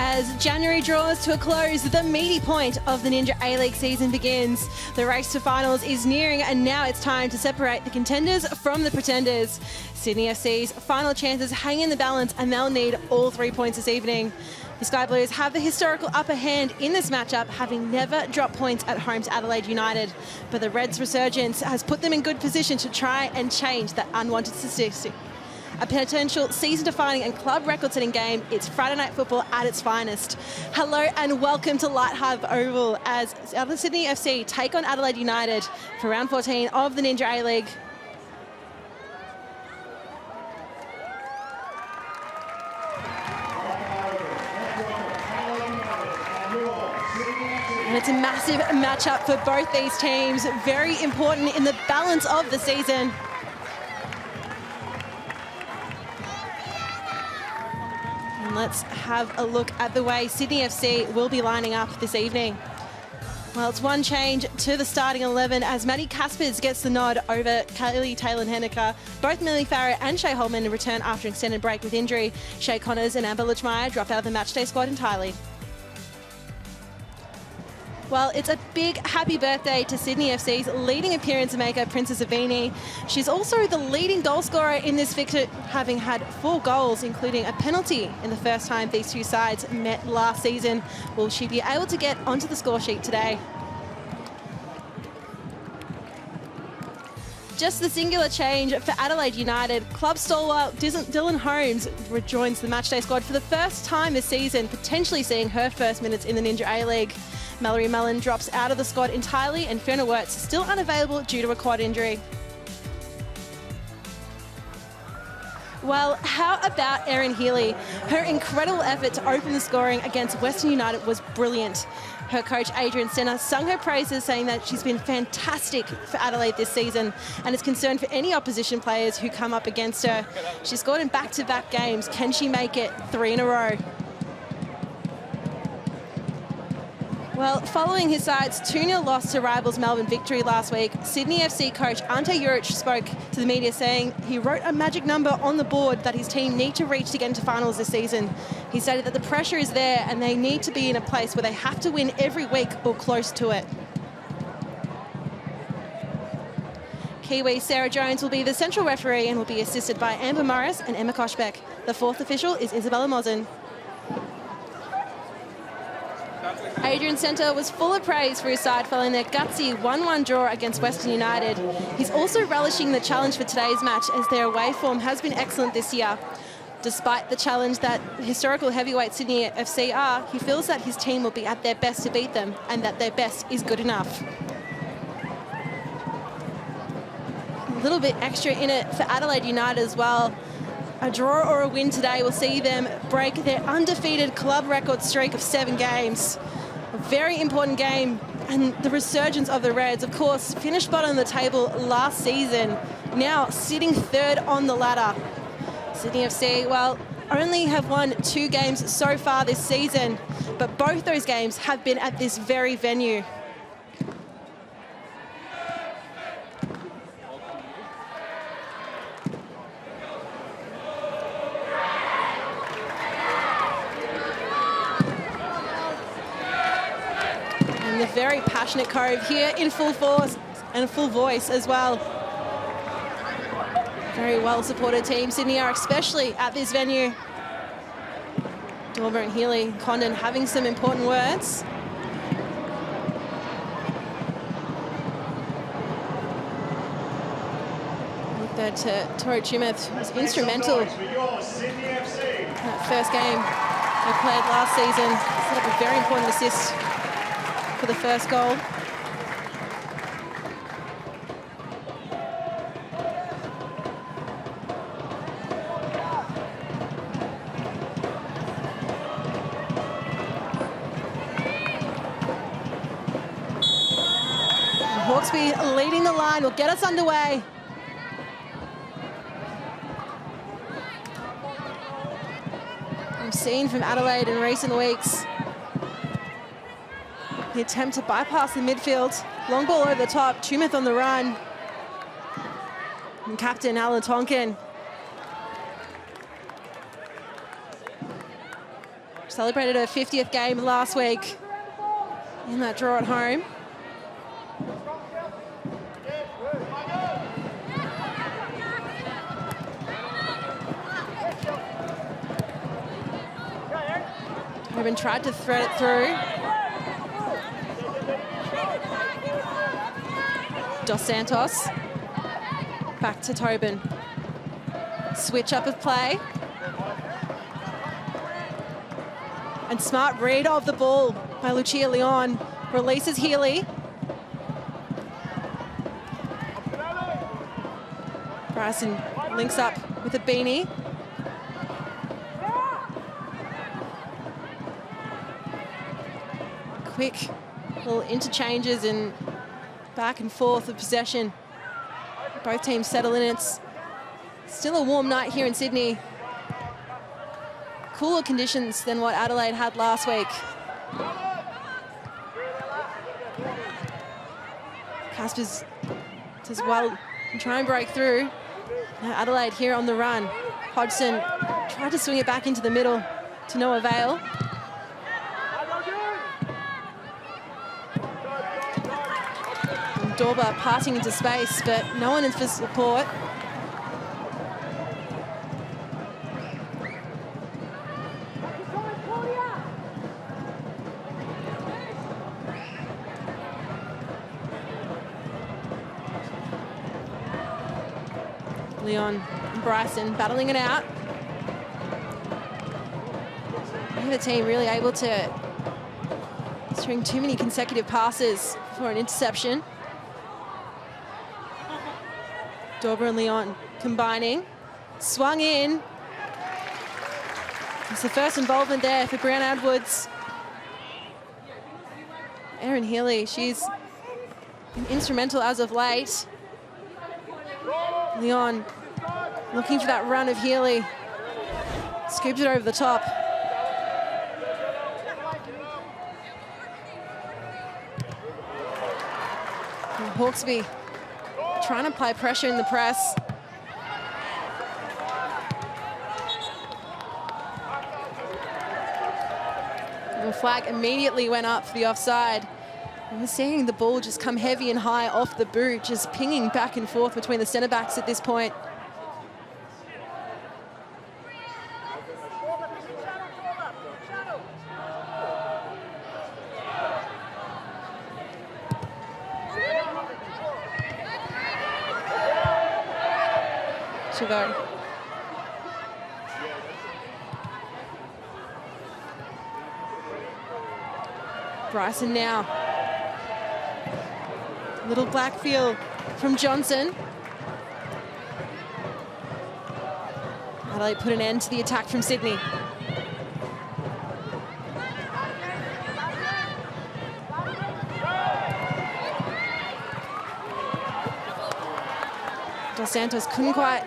As January draws to a close, the meaty point of the Ninja A-League season begins. The race to finals is nearing, and now it's time to separate the contenders from the pretenders. Sydney FC's final chances hang in the balance, and they'll need all 3 points this evening. The Sky Blues have the historical upper hand in this matchup, having never dropped points at home to Adelaide United. But the Reds' resurgence has put them in good position to try and change that unwanted statistic. A potential season-defining and club record-setting game. It's Friday night football at its finest. Hello and welcome to Light Harbour Oval as Sydney FC take on Adelaide United for round 14 of the Ninja A-League. And it's a massive matchup for both these teams. Very important in the balance of the season. Let's have a look at the way Sydney FC will be lining up this evening. Well, it's one change to the starting 11 as Maddie Caspers gets the nod over Kaylee Taylor-Henniker. Both Millie Farrer and Shay Holman return after an extended break with injury. Shay Connors and Amber Lichmeyer dropped out of the matchday squad entirely. Well, it's a big happy birthday to Sydney FC's leading appearance maker, Princess Avini. She's also the leading goal scorer in this fixture, having had 4 goals, including a penalty in the first time these two sides met last season. Will she be able to get onto the score sheet today? Just the singular change for Adelaide United. Club stalwart Dylan Holmes rejoins the matchday squad for the first time this season, potentially seeing her first minutes in the Ninja A-League. Mallory Mellon drops out of the squad entirely, and Fiona Wirtz still unavailable due to a quad injury. Well, how about Erin Healy? Her incredible effort to open the scoring against Western United was brilliant. Her coach, Adrian Senna, sung her praises, saying that she's been fantastic for Adelaide this season and is concerned for any opposition players who come up against her. She scored in back-to-back games. Can she make it 3 in a row? Well, following his side's 2-0 loss to rivals Melbourne Victory last week, Sydney FC coach Ante Juric spoke to the media saying he wrote a magic number on the board that his team need to reach to get into finals this season. He stated that the pressure is there and they need to be in a place where they have to win every week or close to it. Kiwi Sarah Jones will be the central referee and will be assisted by Amber Morris and Emma Koshbeck. The 4th official is Isabella Mosen. Adrian Centre was full of praise for his side following their gutsy 1-1 draw against Western United. He's also relishing the challenge for today's match as their away form has been excellent this year. Despite the challenge that historical heavyweight Sydney FC are, he feels that his team will be at their best to beat them and that their best is good enough. A little bit extra in it for Adelaide United as well. A draw or a win today will see them break their undefeated club record streak of 7 games. A very important game, and the resurgence of the Reds, of course, finished bottom of the table last season, now sitting 3rd on the ladder. Sydney FC, well, only have won 2 games so far this season, but both those games have been at this very venue. The very passionate Cove here in full force and full voice as well. Very well supported team. Sydney are especially at this venue. Dorber and Healy, Condon having some important words. Third to Tori Chumeth, who was instrumental in that first game they played last season. Set up a very important assist for the first goal. Hawkesby leading the line will get us underway. We've seen from Adelaide in recent weeks the attempt to bypass the midfield. Long ball over the top, Tumeth on the run. And captain Alan Tonkin Celebrated her 50th game last week in that draw at home. Tobin tried to thread it through. Dos Santos. Back to Tobin. Switch up of play. And smart read of the ball by Lucia Leon. Releases Healy. Bryson links up with a beanie. Quick little interchanges and back and forth of possession. Both teams settle in. It's still a warm night here in Sydney. Cooler conditions than what Adelaide had last week. Caspers does well and try and break through. Now Adelaide here on the run. Hodgson tried to swing it back into the middle to no avail. And Dorba passing into space, but no one in for support. Leon and Bryson battling it out. Neither team really able to string too many consecutive passes for an interception. Dorba and Leon combining. Swung in. It's the first involvement there for Brown Edwards. Erin Healy, she's been instrumental as of late. Leon looking for that run of Healy. Scoops it over the top. And Hawkesby trying to apply pressure in the press. The flag immediately went up for the offside. And we're seeing the ball just come heavy and high off the boot, just pinging back and forth between the centre backs at this point. Chavot. Bryson now. Little Blackfield from Johnson. Adelaide put an end to the attack from Sydney. Dos Santos couldn't quite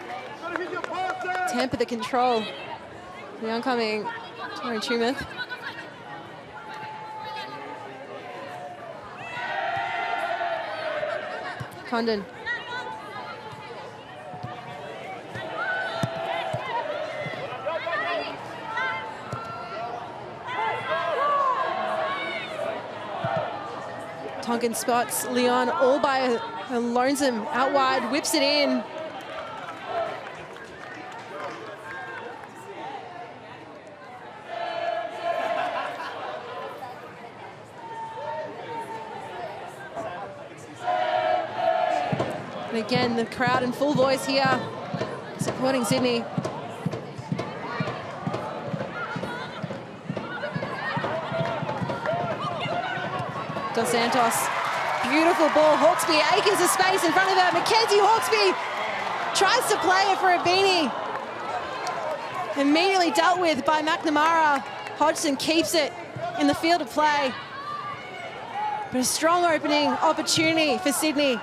temper the control. The oncoming Tori Tumeth. Condon. Tonkin spots Leon all by a lonesome out wide, whips it in. And again, the crowd in full voice here, supporting Sydney. Dos Santos, beautiful ball. Hawkesby, acres of space in front of her. Mackenzie Hawkesby tries to play it for a beanie. Immediately dealt with by McNamara. Hodgson keeps it in the field of play. But a strong opening opportunity for Sydney.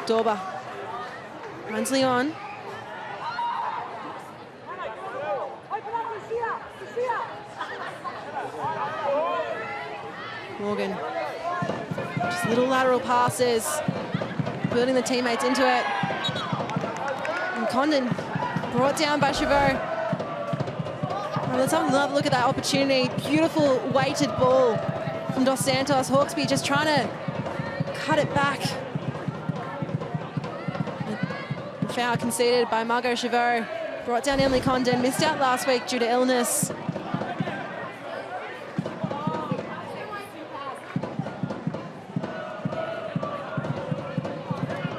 Dorba runs Leon. Morgan, just little lateral passes, building the teammates into it. And Condon Brought down by Chavot. Well, let's have another look at that opportunity. Beautiful weighted ball from Dos Santos. Hawkesby just trying to cut it back. The foul conceded by Margot Chavot. Brought down Emily Condon. Missed out last week due to illness.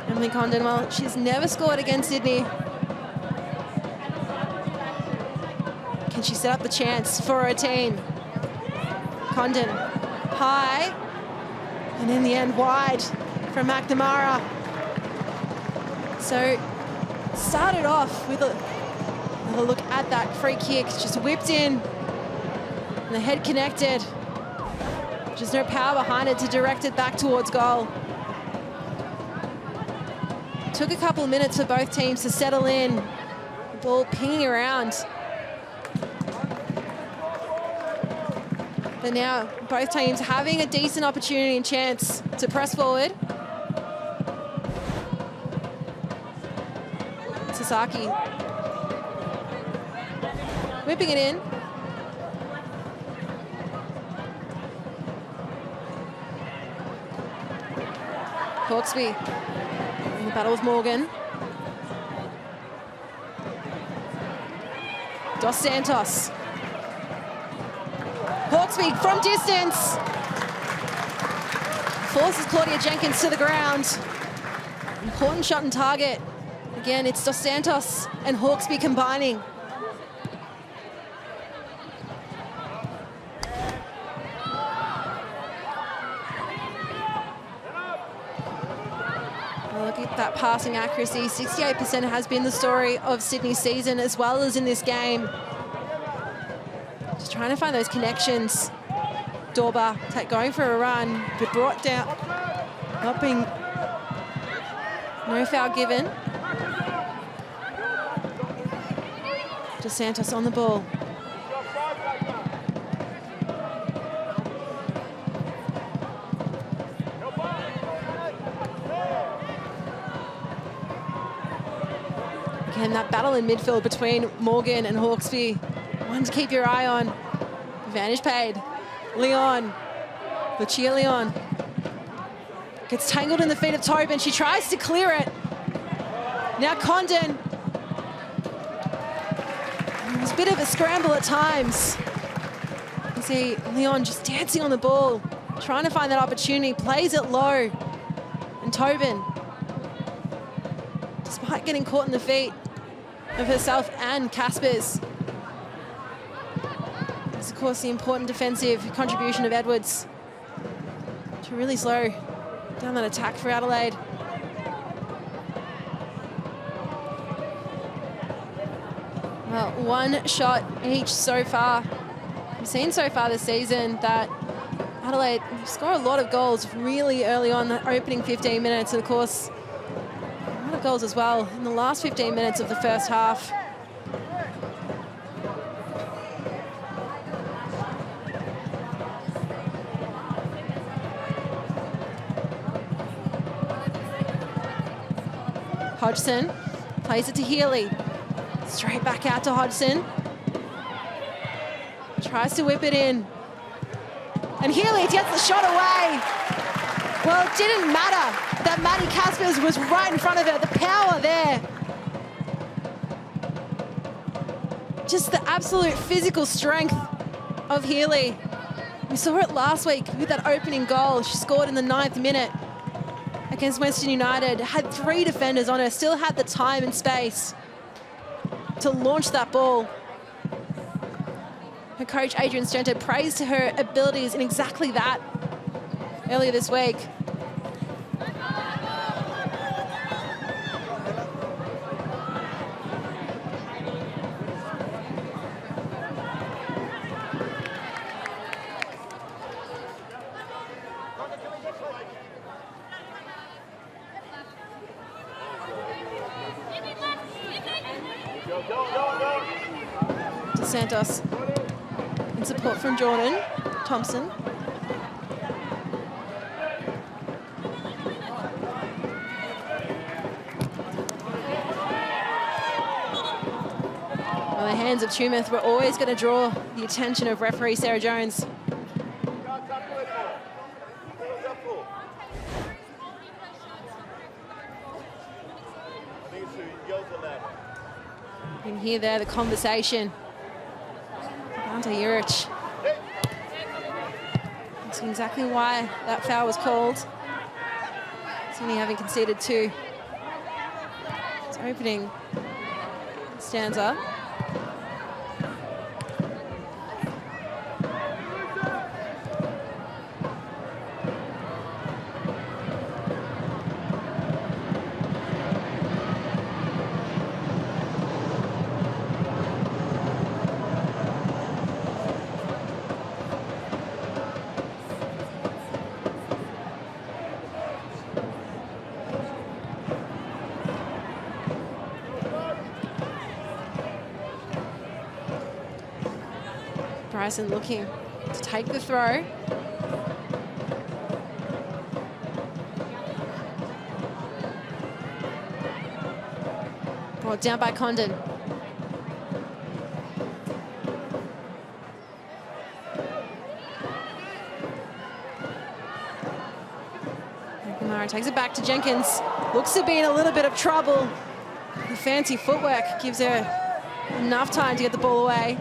Emily Condon, well, she's never scored against Sydney. Can she set up the chance for her team? Condon, high, and in the end, wide from McNamara. So, started off with a look at that free kick, just whipped in, and the head connected. Just no power behind it to direct it back towards goal. Took a couple of minutes for both teams to settle in. The ball pinging around. But now both teams having a decent opportunity and chance to press forward. Sasaki whipping it in. Hawkesby in the battle with Morgan. Dos Santos. Hawkesby from distance. Forces Claudia Jenkins to the ground. Important shot and target. Again, it's Dos Santos and Hawkesby combining. Look at that passing accuracy. 68% has been the story of Sydney's season as well as in this game. Just trying to find those connections. Dorba going for a run, but brought down. Not being... No foul given. Dos Santos on the ball. Again, that battle in midfield between Morgan and Hawkesby. One to keep your eye on. Advantage paid. Leon. Lucia Leon. Gets tangled in the feet of Tobin. She tries to clear it. Now Condon. It's a bit of a scramble at times. You see Leon just dancing on the ball, trying to find that opportunity, plays it low. And Tobin, despite getting caught in the feet of herself and Caspers. It's, of course, the important defensive contribution of Edwards to really slow down that attack for Adelaide. Well, one shot each so far. We've seen so far this season that Adelaide score a lot of goals really early on, the opening 15 minutes, and of course, a lot of goals as well in the last 15 minutes of the first half. Hodgson plays it to Healy. Straight back out to Hodgson. Tries to whip it in. And Healy gets the shot away. Well, it didn't matter that Maddie Caspers was right in front of her. The power there. Just the absolute physical strength of Healy. We saw it last week with that opening goal. She scored in the 9th minute against Western United. Had 3 defenders on her, still had the time and space to launch that ball. Her coach, Adrian Stento, praised her abilities in exactly that earlier this week. Dos Santos in support from Jordan Thompson. the hands of Tumeth were always going to draw the attention of referee Sarah Jones. You can hear there the conversation. Ante Juric. That's exactly why that foul was called. Sydney having conceded 2. It's opening stanza. Bryson looking to take the throw. Brought down by Condon. Kamara takes it back to Jenkins. Looks to be in a little bit of trouble. The fancy footwork gives her enough time to get the ball away.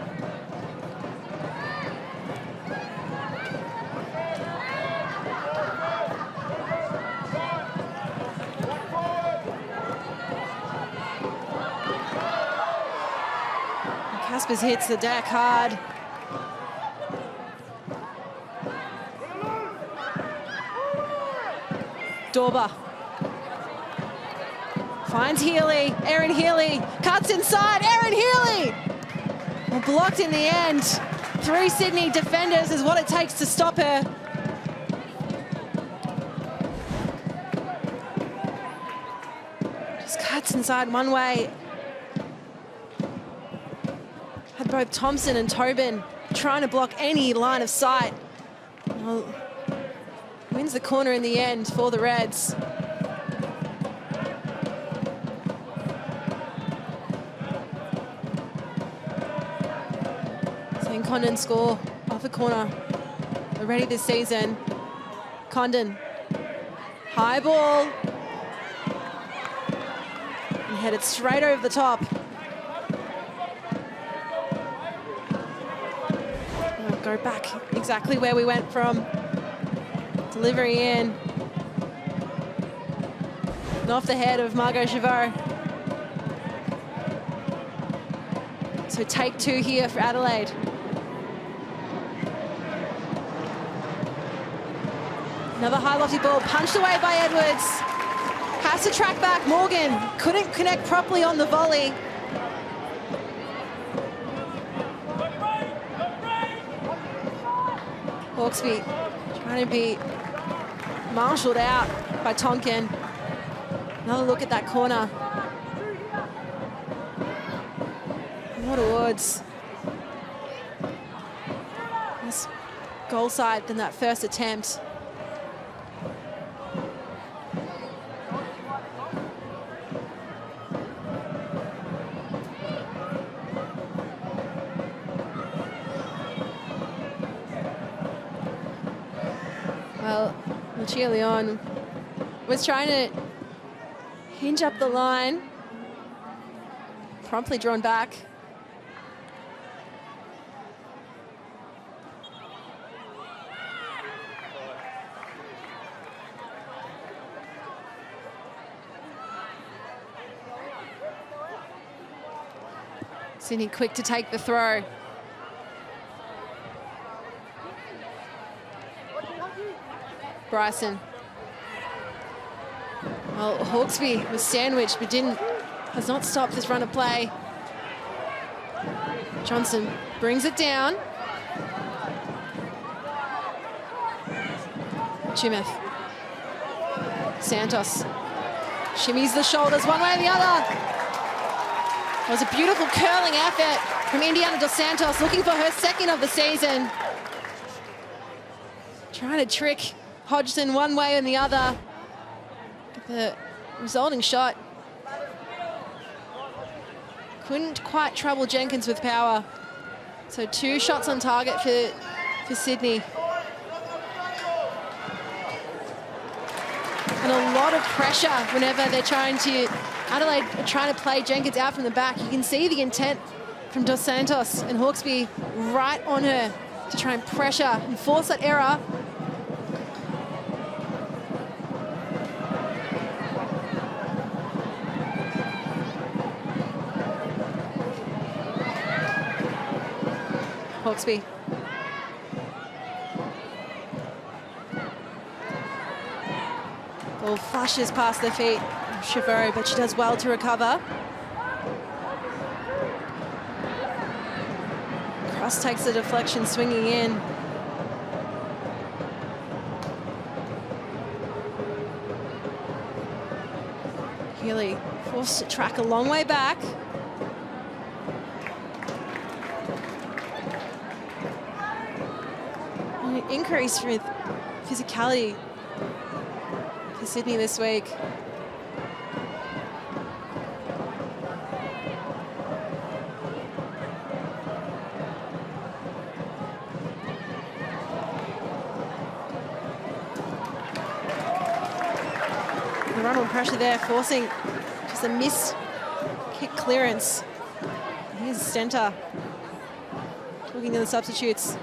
Caspers hits the deck hard. Dorber finds Healy. Erin Healy cuts inside. Erin Healy! Well, blocked in the end. 3 Sydney defenders is what it takes to stop her. Just cuts inside one way. Had both Thompson and Tobin trying to block any line of sight. Well, wins the corner in the end for the Reds. Seeing Condon score off a corner already this season. Condon, high ball. And headed straight over the top. Go back exactly where we went from. Delivery in. And off the head of Margot Chavot. So take 2 here for Adelaide. Another high lofty ball punched away by Edwards. Has to track back. Morgan couldn't connect properly on the volley. Hawkesby trying to be marshalled out by Tonkin. Another look at that corner. More towards this goal side than that first attempt. Well, Lucia Leon was trying to hinge up the line. Promptly drawn back. Sydney quick to take the throw. Bryson. Well, Hawkesby was sandwiched, but has not stopped this run of play. Johnson brings it down. Tumeth. Santos shimmies the shoulders one way or the other. It was a beautiful curling effort from Indiana Dos Santos, looking for her 2nd of the season. Trying to trick Hodgson one way and the other. But the resulting shot couldn't quite trouble Jenkins with power. So 2 shots on target for Sydney. And a lot of pressure whenever they're Adelaide are trying to play Jenkins out from the back. You can see the intent from Dos Santos and Hawkesby right on her to try and pressure and force that error. Hawkesby. Ball flashes past the feet of Chivero, but she does well to recover. Cross takes the deflection, swinging in. Healy forced to track a long way back. An increase with physicality for Sydney this week. The run on pressure there, forcing just a missed kick clearance. Here's Stenter looking to the substitutes.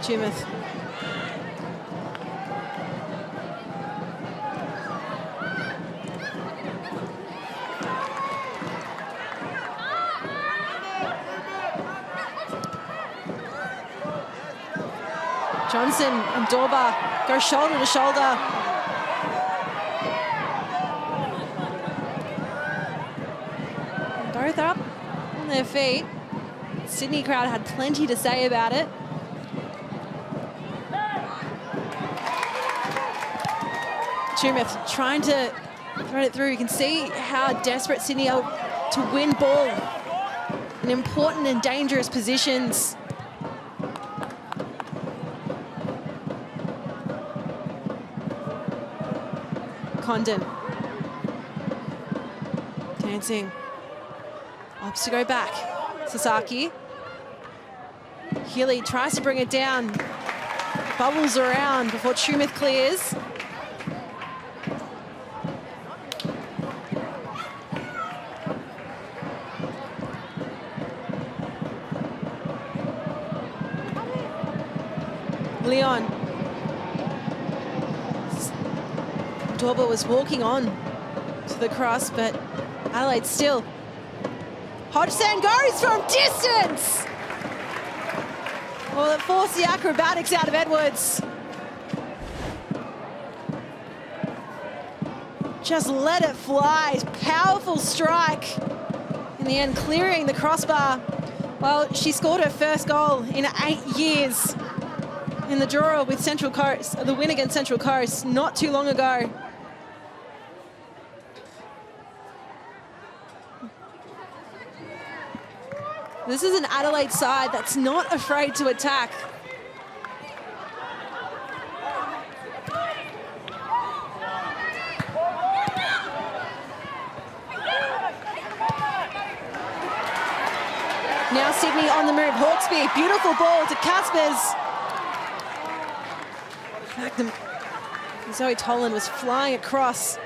Jimeth. Johnson and Dorba go shoulder to shoulder. Both up on their feet. Sydney crowd had plenty to say about it. Jimeth trying to thread it through. You can see how desperate Sydney are to win ball in important and dangerous positions. Condon. Dancing. Opts to go back. Sasaki. Healy tries to bring it down. Bubbles around before Tumith clears. Leon. Dorba was walking on to the cross, but Adelaide still. Hodgson goes from distance! Well, it forced the acrobatics out of Edwards. Just let it fly. Powerful strike. In the end, clearing the crossbar. Well, she scored her first goal in 8 years in the draw with Central Coast, the win against Central Coast not too long ago. This is an Adelaide side that's not afraid to attack. Now Sydney on the move. Hawkesby, beautiful ball to Caspers. Zoe Tolan was flying across.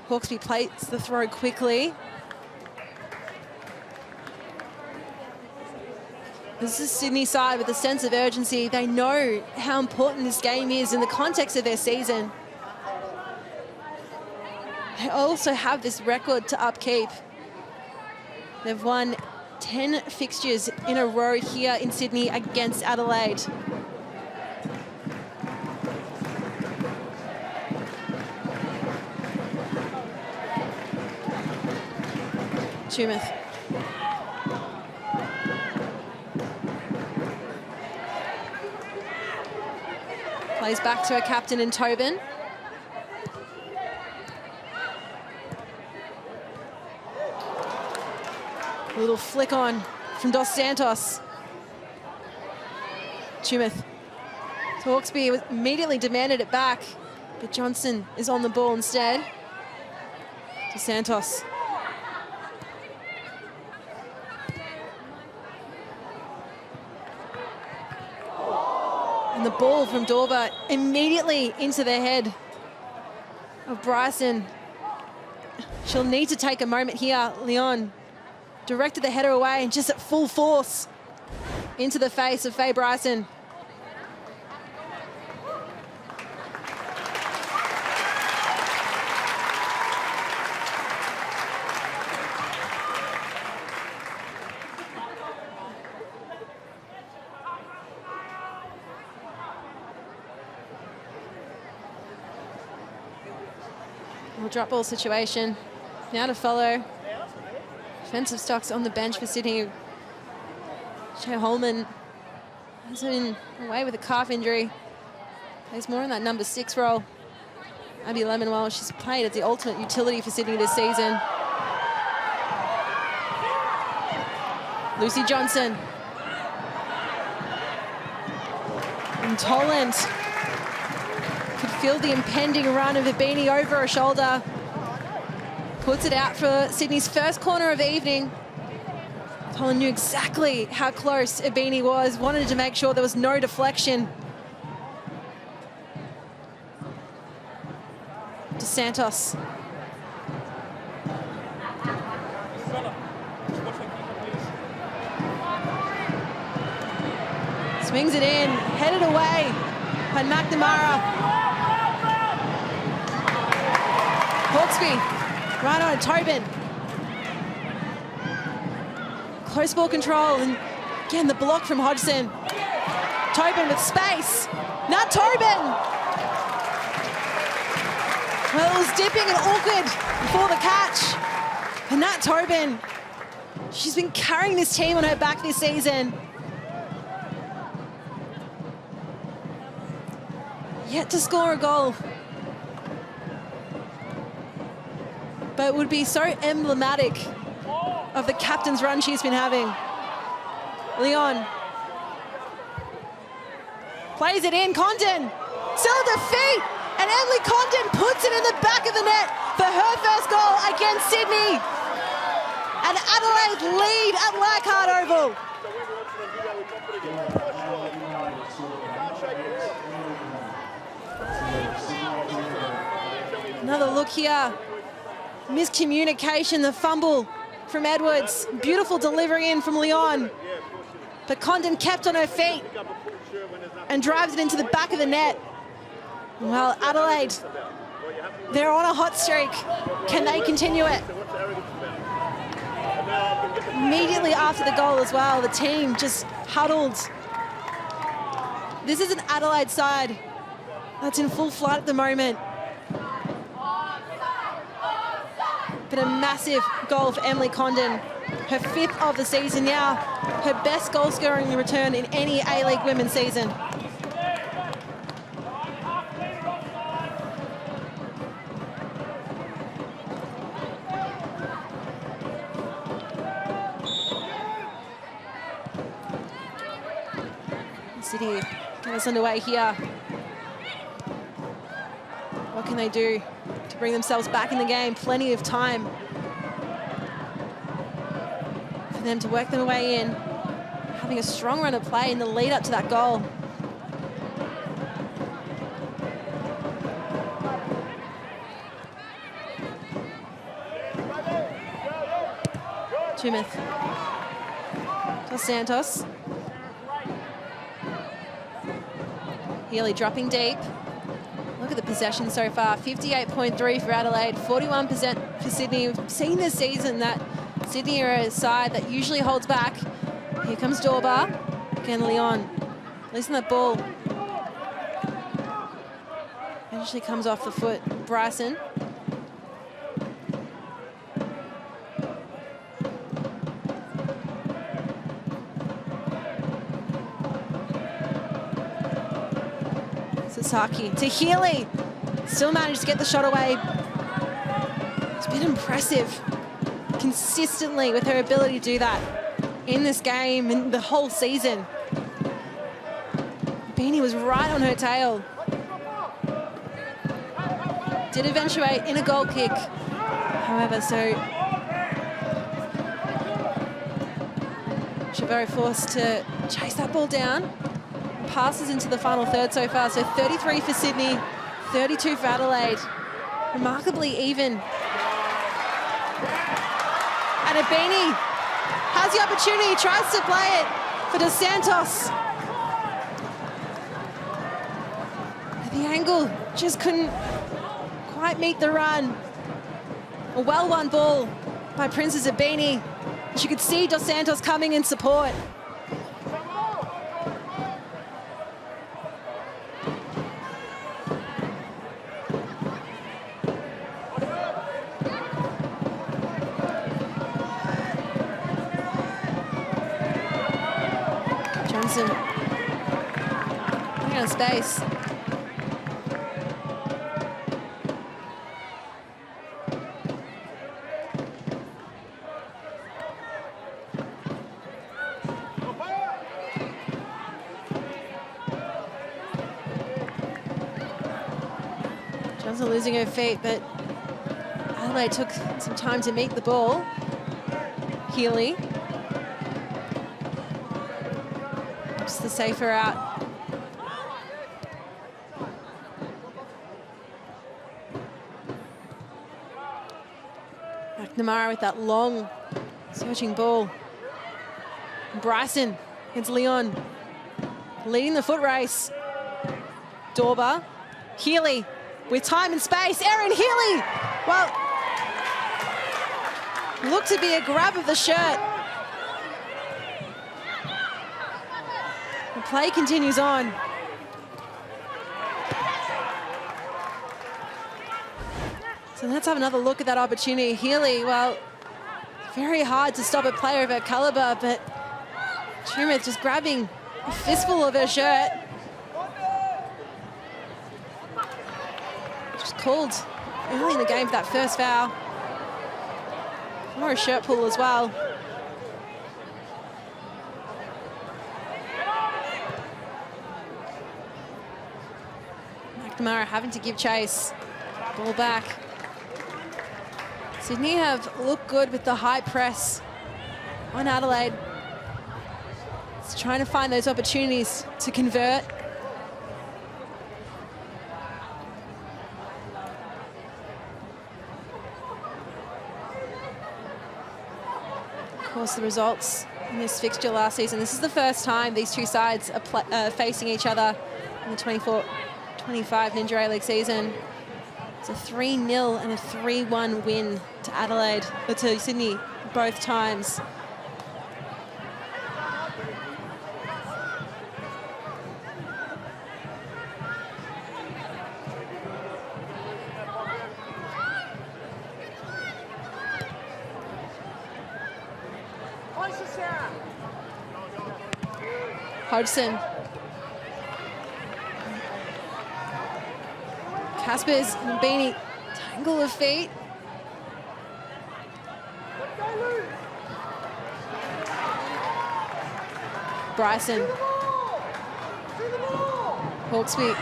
Hawkesby plays the throw quickly. This is Sydney side with a sense of urgency. They know how important this game is in the context of their season. They also have this record to upkeep. They've won 10 fixtures in a row here in Sydney against Adelaide. Tumith. Plays back to her captain in Tobin. A little flick on from Dos Santos. Tumeth. Hawkesby immediately demanded it back, but Johnson is on the ball instead. To Santos. And the ball from Dorba immediately into the head of Bryson. She'll need to take a moment here. Leon directed the header away and just at full force into the face of Faye Bryson. Drop ball situation. Now to follow. Defensive stocks on the bench for Sydney. Shay Holman has been away with a calf injury. Plays more in that number 6 role. Abby Lemonwell, she's played as the ultimate utility for Sydney this season. Lucy Johnson. And Toland could feel the impending run of Ibini over her shoulder. Puts it out for Sydney's first corner of the evening. Toland knew exactly how close Ibini was, wanted to make sure there was no deflection. To Santos. Swings it in, headed away by McNamara. Hawkesby, right on Tobin. Close ball control, and again the block from Hodgson. Tobin with space. Now Tobin. Well, it was dipping and awkward before the catch. And Nat Tobin, she's been carrying this team on her back this season. Yet to score a goal. But it would be so emblematic of the captain's run she's been having. Leon. Plays it in, Condon. Still at the feet, and Emily Condon puts it in the back of the net for her first goal against Sydney. And Adelaide lead at Leichhardt Oval. Another look here. Miscommunication, the fumble from Edwards. Beautiful delivery in from Leon. But Condon kept on her feet and drives it into the back of the net. Well, Adelaide, they're on a hot streak. Can they continue it? Immediately after the goal as well, the team just huddled. This is an Adelaide side that's in full flight at the moment. But a massive goal for Emily Condon. Her 5th of the season now. Her best goal scoring return in any A-League women's season. City get us underway here. What can they do to bring themselves back in the game? Plenty of time for them to work their way in. Having a strong run of play in the lead up to that goal. Tumeth. Dos Santos. Healy dropping deep. Look at the possession so far. 58.3 for Adelaide, 41% for Sydney. We've seen this season that Sydney are a side that usually holds back. Here comes Dorba. Again, Leon. Releasing that ball. Eventually comes off the foot. Bryson. Sasaki to Healy. Still managed to get the shot away. It's been impressive consistently with her ability to do that in this game and the whole season. Beanie was right on her tail. Did eventuate in a goal kick. However, so Chavero forced to chase that ball down. Passes into the final third so far. So 33 for Sydney, 32 for Adelaide. Remarkably even. And Beanie has the opportunity, tries to play it for Dos Santos. The angle just couldn't quite meet the run. A well-won ball by Princess Beanie. She could see Dos Santos coming in support. Johnson running out of space. Johnson losing her feet, but Adelaide took some time to meet the ball. Healy. Just the safer out. McNamara with that long searching ball. Bryson against Leon. Leading the foot race. Dorba. Healy with time and space. Erin Healy. Well, looked to be a grab of the shirt. The play continues on. So let's have another look at that opportunity. Healy, well, very hard to stop a player of her caliber, but Truman just grabbing a fistful of her shirt. Just called early in the game for that first foul. Or a shirt pull as well. McNamara having to give chase. Ball back. Sydney have looked good with the high press on Adelaide. It's trying to find those opportunities to convert. Of course, the results in this fixture last season. This is the first time these two sides are facing each other in the 24-25 Ninja A-League season. It's a 3-0 and a 3-1 win to Adelaide, or to Sydney both times. Hodgson. Caspers and Beanie, tangle of feet. Bryson. Hawksby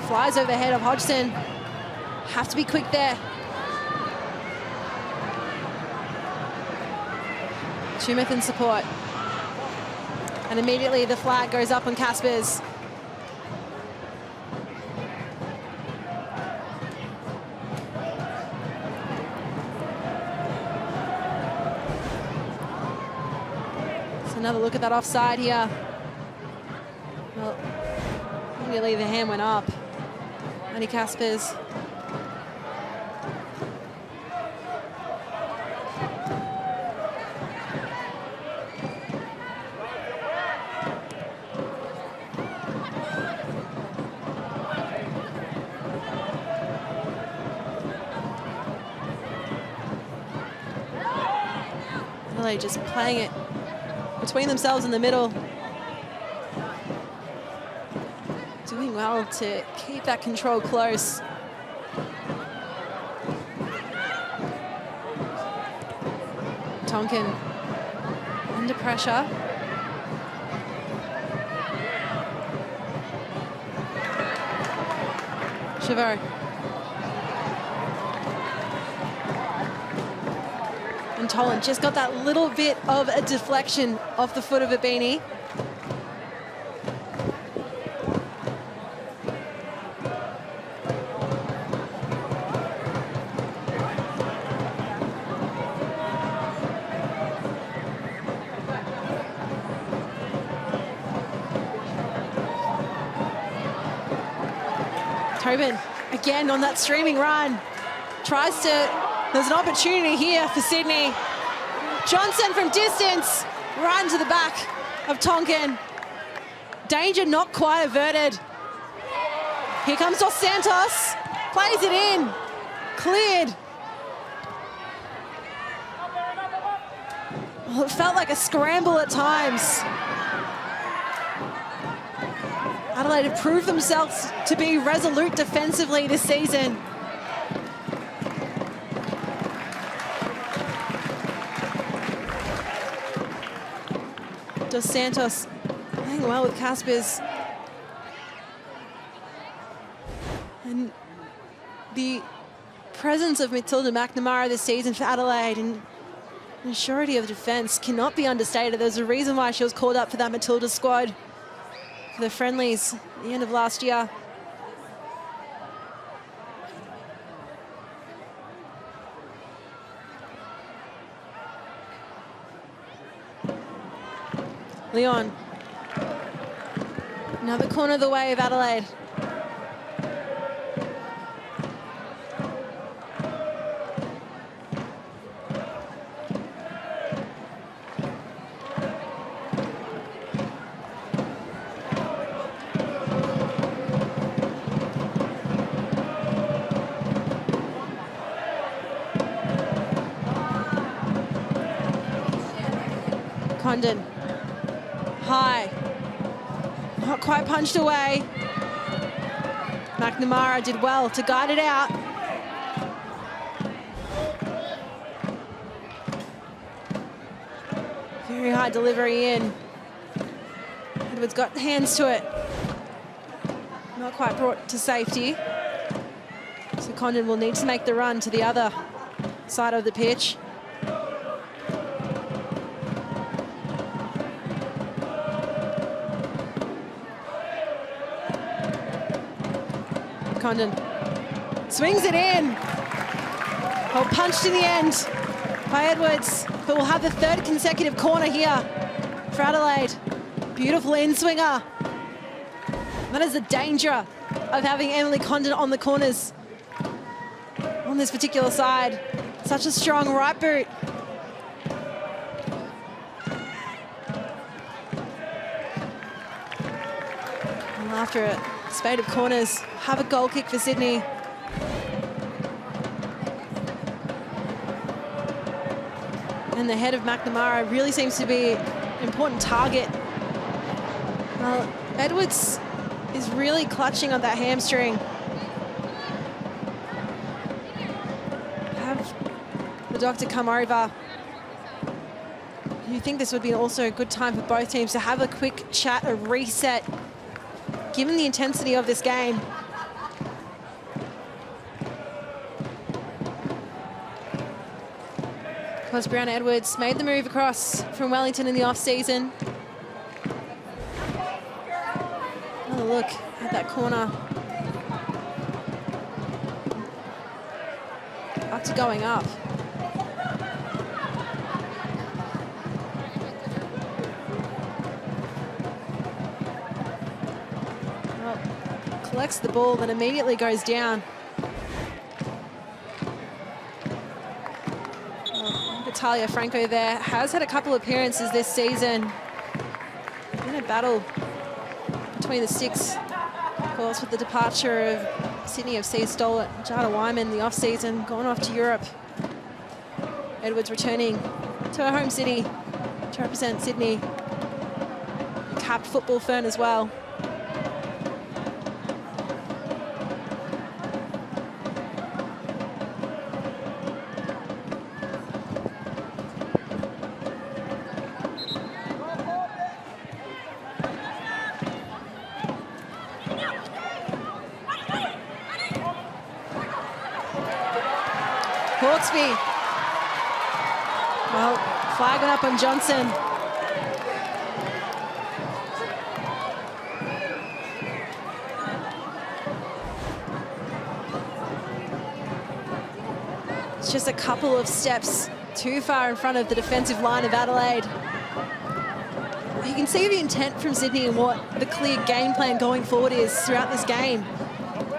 flies over the head of Hodgson. Have to be quick there. Tumeth in support. And immediately the flag goes up on Caspers. Another look at that offside here. Well, immediately the hand went up. Andy Caspers. Really just playing it between themselves in the middle. Doing well to keep that control close. Tonkin under pressure. Chauveau. And Tolan just got that little bit of a deflection off the foot of Abini. Tobin again on that streaming run. Tries to, there's an opportunity here for Sydney. Johnson from distance, run to the back of Tonkin. Danger not quite averted. Here comes Dos Santos, plays it in, cleared. Well, it felt like a scramble at times. Adelaide have proved themselves to be resolute defensively this season. Dos Santos playing well with Caspers. And the presence of Matilda McNamara this season for Adelaide and the surety of defence cannot be understated. There's a reason why she was called up for that Matilda squad for the friendlies at the end of last year. Leon. Another corner of the way of Adelaide. Condon. High. Not quite punched away. McNamara did well to guide it out. Very high delivery in. Edwards got hands to it. Not quite brought to safety. So Condon will need to make the run to the other side of the pitch. Condon swings it in. Oh, punched in the end by Edwards, but we'll have the third consecutive corner here for Adelaide. Beautiful in-swinger. That is the danger of having Emily Condon on the corners on this particular side. Such a strong right boot. And after a spate of corners, have a goal kick for Sydney. And the head of McNamara really seems to be an important target. Well, Edwards is really clutching on that hamstring. Have the doctor come over. You think this would be also a good time for both teams to have a quick chat, a reset, given the intensity of this game. Cos Brown Edwards made the move across from Wellington in the off-season. Another look at that corner. Up to going up. Well, collects the ball, then immediately goes down. Talia Franco there has had a couple of appearances this season in a battle between the sticks, of course, with the departure of Sydney FC stalwart Jada Wyman in the off-season, gone off to Europe. Edwards returning to her home city to represent Sydney, capped football fern as well. Hawkesby. Well, flag went up on Johnson. It's just a couple of steps too far in front of the defensive line of Adelaide. You can see the intent from Sydney and what the clear game plan going forward is throughout this game.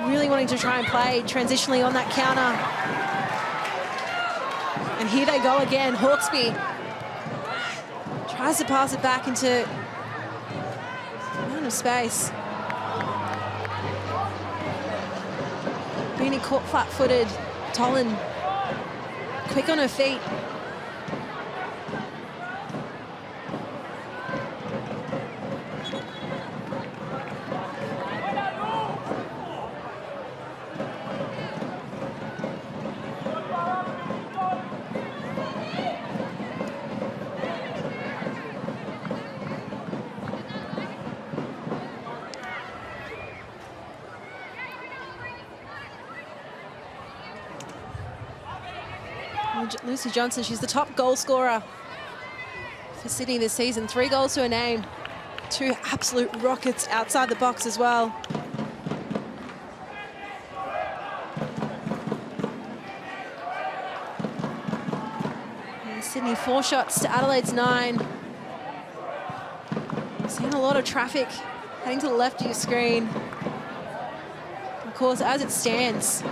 Really wanting to try and play transitionally on that counter. And here they go again. Hawkesby tries to pass it back into amount of space. Beanie caught flat-footed. Tolan quick on her feet. Lucy Johnson, she's the top goal scorer for Sydney this season. 3 goals to her name. 2 absolute rockets outside the box as well. And Sydney 4 shots to Adelaide's 9. Seeing a lot of traffic heading to the left of your screen. Of course, as it stands,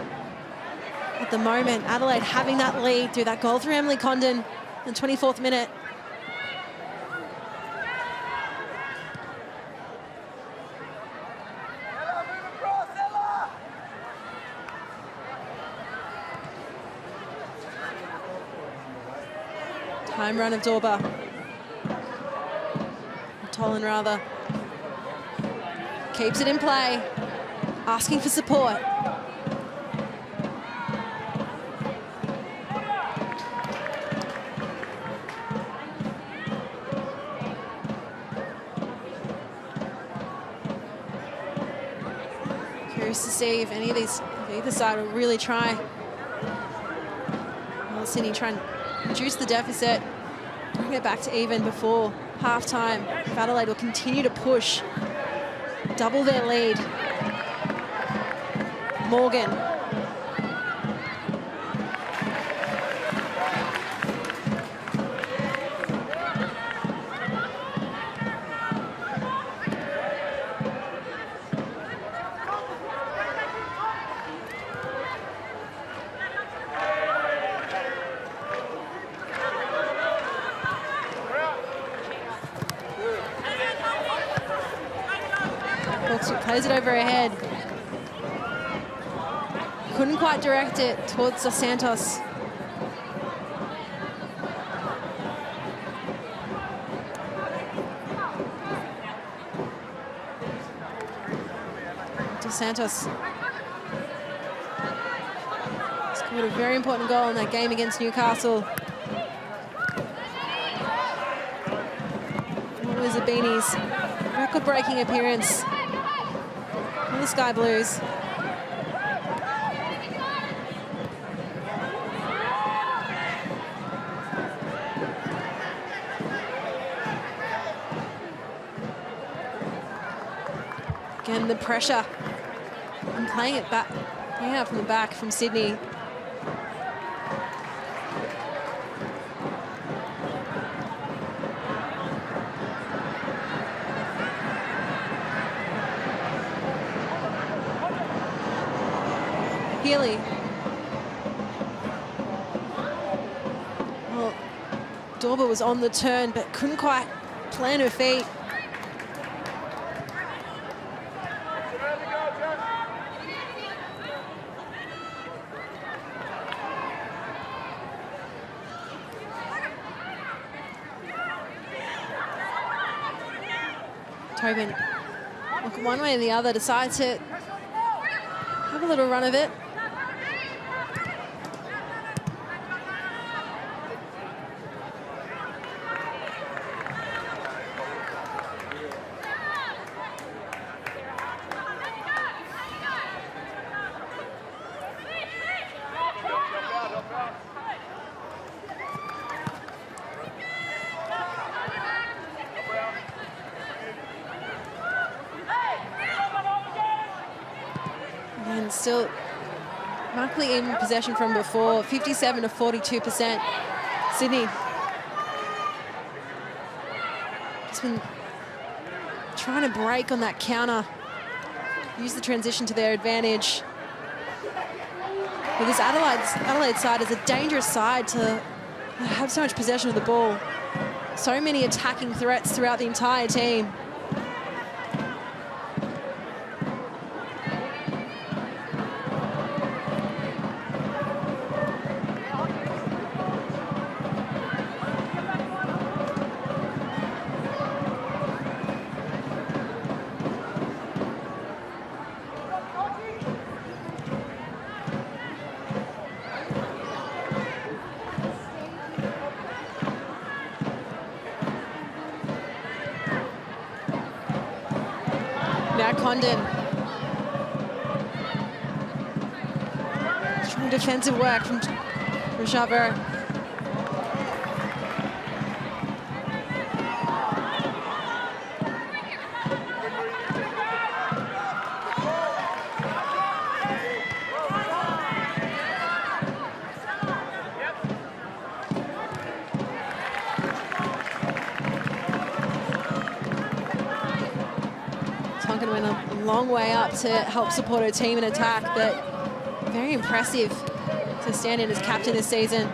at the moment, Adelaide having that lead through that goal through Emily Condon in the 24th minute. Time run of Dorba. Tolan rather. Keeps it in play, asking for support. Curious to see if any of these, if either side will really try. Well, Sydney try and reduce the deficit, bring it back to even before half-time. Adelaide will continue to push, double their lead. Morgan. Plays it over her head. Couldn't quite direct it towards Dos Santos. Dos Santos scored a very important goal in that game against Newcastle. What was the Beanies' record-breaking appearance the Sky Blues. Again, the pressure and playing it back, from the back from Sydney. Healy. Well, Dorba was on the turn, but couldn't quite plant her feet. Tobin, look one way or the other, decides to have a little run of it. and still markedly in possession from before, 57 to 42%. Sydney has been trying to break on that counter, use the transition to their advantage. But this Adelaide side is a dangerous side to have so much possession of the ball. So many attacking threats throughout the entire team. Now Condon. Strong defensive work from Javert. Tonkin went a long way up to help support her team in attack, but very impressive to stand in as captain this season.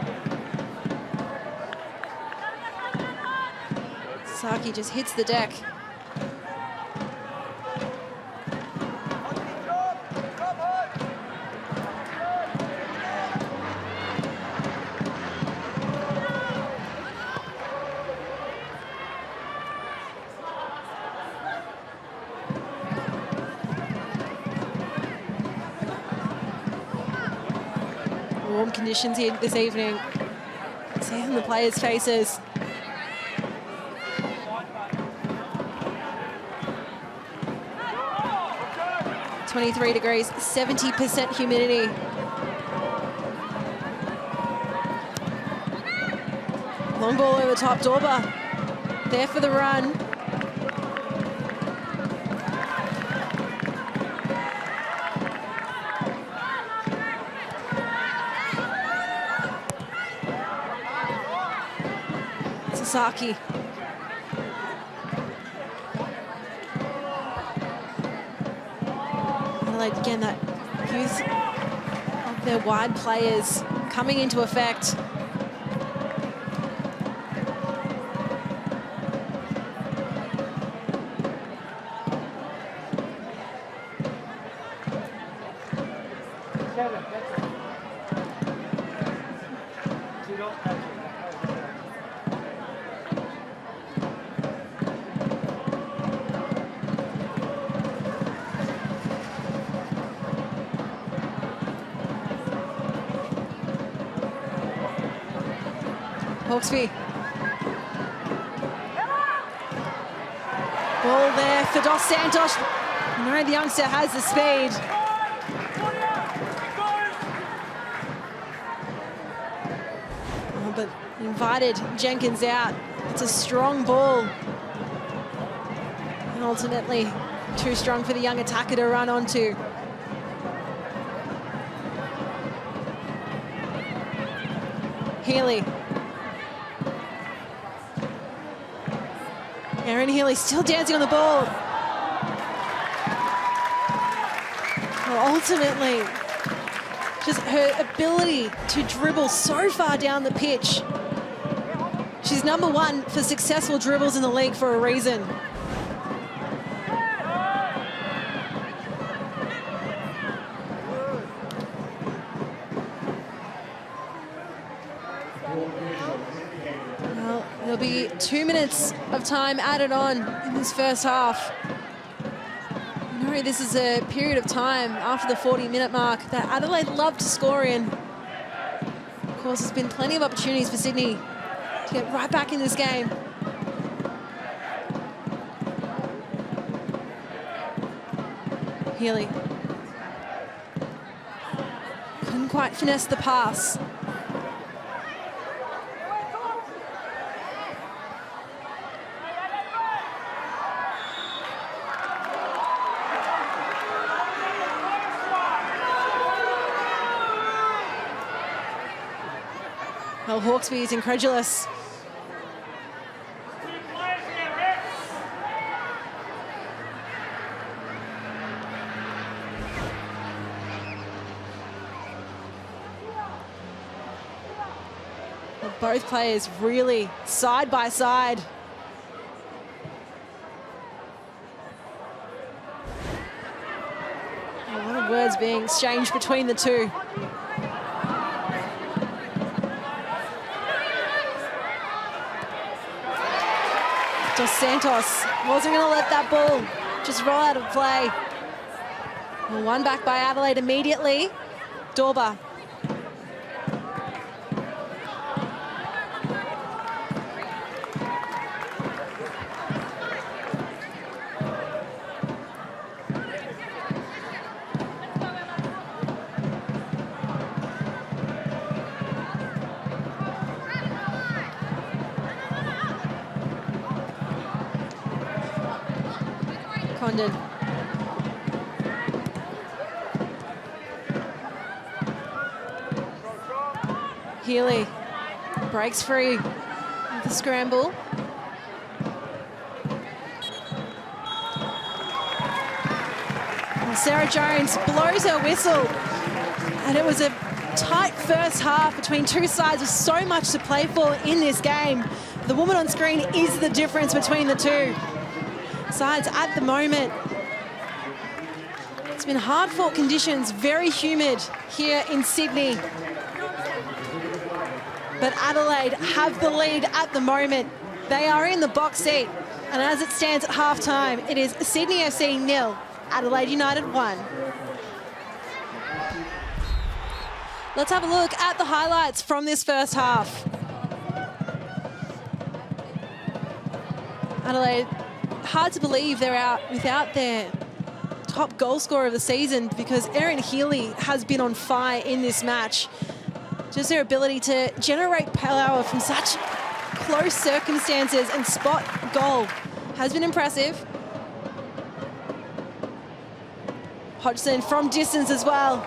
Saki just hits the deck. Warm conditions here this evening. See on the players' faces. (23 degrees, 70% humidity. Long ball over the top, Dorba there for the run. Saki. Adelaide, again, that use of their wide players coming into effect. Hawkesby. Ball there for Dos Santos. No, the youngster has the speed. Oh, but invited Jenkins out. It's a strong ball. And ultimately, too strong for the young attacker to run onto. Healy. Erin Healy still dancing on the ball. Well, ultimately, just her ability to dribble so far down the pitch. She's #1 for successful dribbles in the league for a reason. Well, there'll be 2 minutes of time added on in this first half. You know, this is a period of time after the 40-minute mark that Adelaide love to score in. Of course, there's been plenty of opportunities for Sydney to get right back in this game. Healy. Couldn't quite finesse the pass. Oh, Hawkesby is incredulous. Well, both players really side by side. A lot of words being exchanged between the two. Dos Santos wasn't going to let that ball just roll out of play. Well, one back by Adelaide immediately. Dorba. Condon. Healy breaks free with the scramble. And Sarah Jones blows her whistle. And it was a tight first half between two sides with so much to play for in this game. The woman on screen is the difference between the two sides at the moment. It's been hard-fought conditions, very humid here in Sydney. But Adelaide have the lead at the moment. They are in the box seat. And as it stands at half-time, it is Sydney FC 0, Adelaide United 1. Let's have a look at the highlights from this first half. Adelaide, hard to believe they're out without their top goal scorer of the season, because Erin Healy has been on fire in this match. Just their ability to generate power from such close circumstances and spot goal has been impressive. Hodgson from distance as well.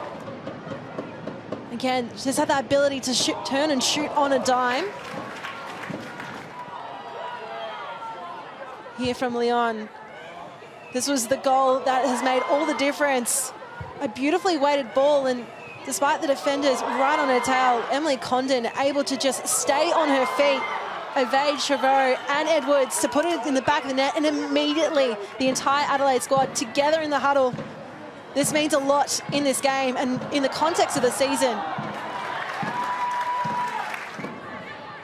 Again, just had that ability to turn and shoot on a dime. Here from Leon. This was the goal that has made all the difference. A beautifully weighted ball, and despite the defenders right on her tail, Emily Condon able to just stay on her feet, evade Chauveau and Edwards to put it in the back of the net, and immediately the entire Adelaide squad together in the huddle. This means a lot in this game and in the context of the season.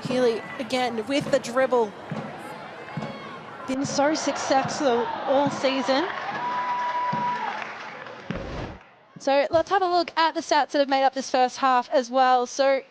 Healy again with the dribble. Been so successful all season. So let's have a look at the stats that have made up this first half as well. So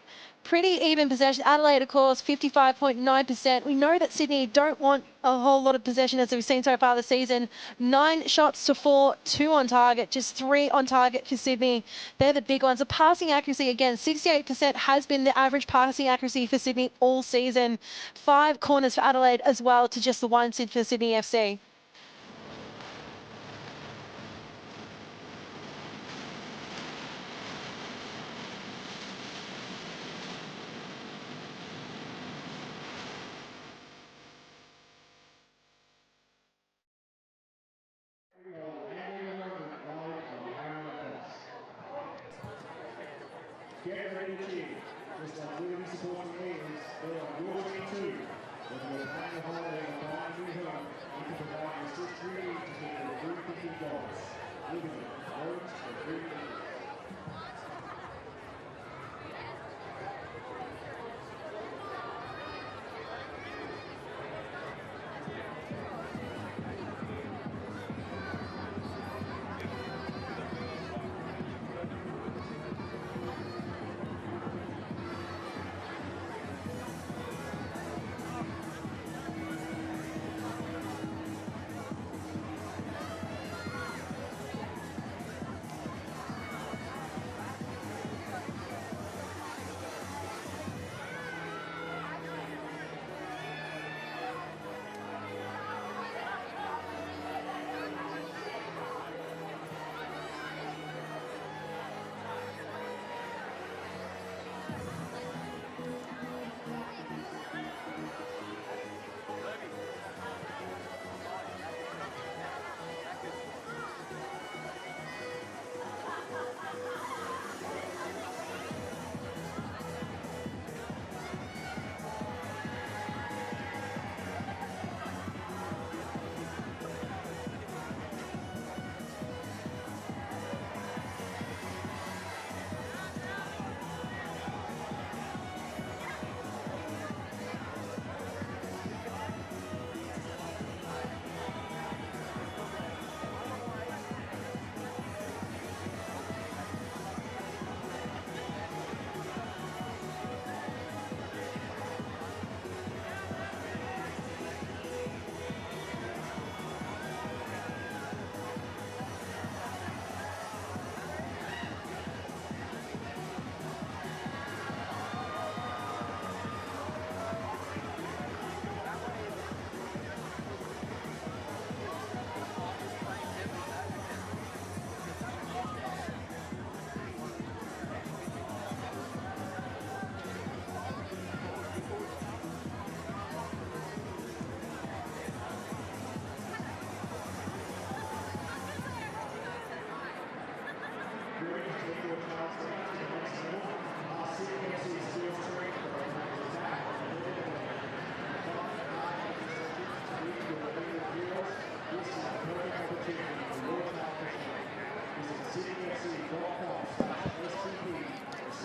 pretty even possession. Adelaide, of course, 55.9%. We know that Sydney don't want a whole lot of possession, as we've seen so far this season. 9 shots to 4, 2 on target, just 3 on target for Sydney. They're the big ones. The passing accuracy, again, 68% has been the average passing accuracy for Sydney all season. 5 corners for Adelaide as well to just the 1 for Sydney FC. Get ready to cheer. Just like we'll be supporting leaders, they are your team too. Whether you're planning a holiday or buying a new home, we can provide the assist you need to hit your dream thinking goals. Living it, homes for dream thinking.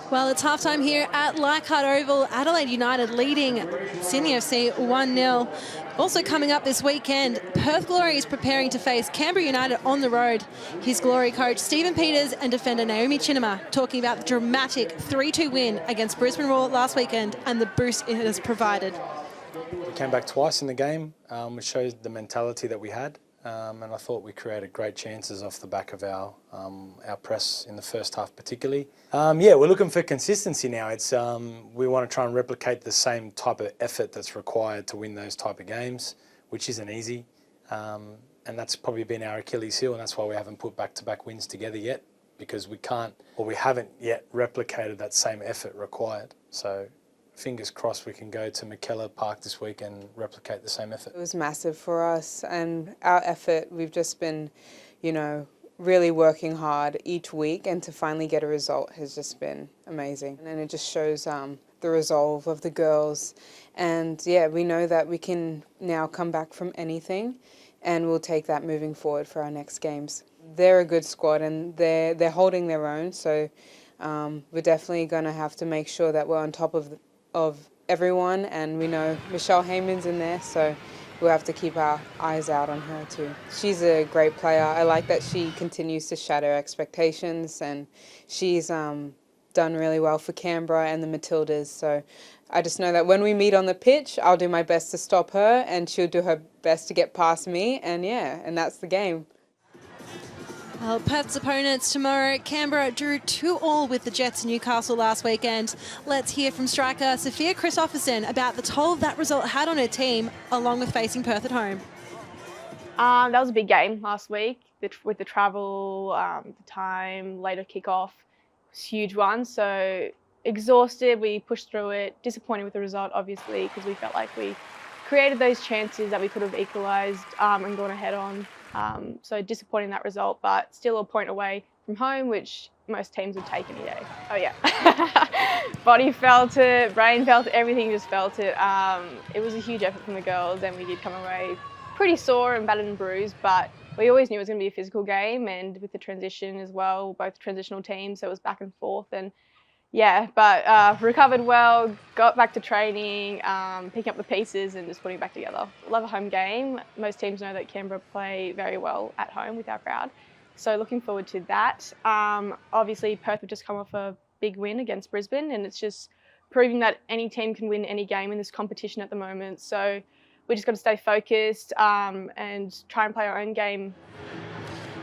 Well, it's halftime here at Leichhardt Oval. Adelaide United leading Sydney FC 1-0. Also coming up this weekend, Perth Glory is preparing to face Canberra United on the road. His Glory coach Stephen Peters and defender Naomi Chinema talking about the dramatic 3-2 win against Brisbane Roar last weekend and the boost it has provided. We came back twice in the game, which shows the mentality that we had. And I thought we created great chances off the back of our press in the first half particularly. Yeah, we're looking for consistency now. It's we want to try and replicate the same type of effort that's required to win those type of games, which isn't easy. And that's probably been our Achilles heel, and that's why we haven't put back-to-back wins together yet, because we can't, or we haven't yet replicated that same effort required. So fingers crossed we can go to McKellar Park this week and replicate the same effort. It was massive for us, and our effort, we've just been, you know, really working hard each week, and to finally get a result has just been amazing. And it just shows the resolve of the girls. And yeah, we know that we can now come back from anything, and we'll take that moving forward for our next games. They're a good squad, and they're holding their own, so we're definitely going to have to make sure that we're on top of everyone, and we know Michelle Heyman's in there, so we'll have to keep our eyes out on her too. She's a great player. I like that she continues to shatter expectations, and she's done really well for Canberra and the Matildas, so I just know that when we meet on the pitch, I'll do my best to stop her, and she'll do her best to get past me, and yeah, and that's the game. Well, Perth's opponents tomorrow. Canberra drew 2-2 with the Jets in Newcastle last weekend. Let's hear from striker Sophia Christopherson about the toll that result had on her team, along with facing Perth at home. That was a big game last week with the travel, the time, later kickoff. It was a huge one. So exhausted, we pushed through it. Disappointed with the result, obviously, because we felt like we created those chances that we could have equalised and gone ahead on. So disappointing that result, but still a point away from home, which most teams would take any day. Oh yeah. Body felt it, brain felt it, everything just felt it. It was a huge effort from the girls, and we did come away pretty sore and battered and bruised, but we always knew it was going to be a physical game, and with the transition as well, both transitional teams, so it was back and forth. And yeah, but recovered well, got back to training, picking up the pieces and just putting it back together. Love a home game. Most teams know that Canberra play very well at home with our crowd. So looking forward to that. Obviously, Perth have just come off a big win against Brisbane, and it's just proving that any team can win any game in this competition at the moment. So we just got to stay focused and try and play our own game.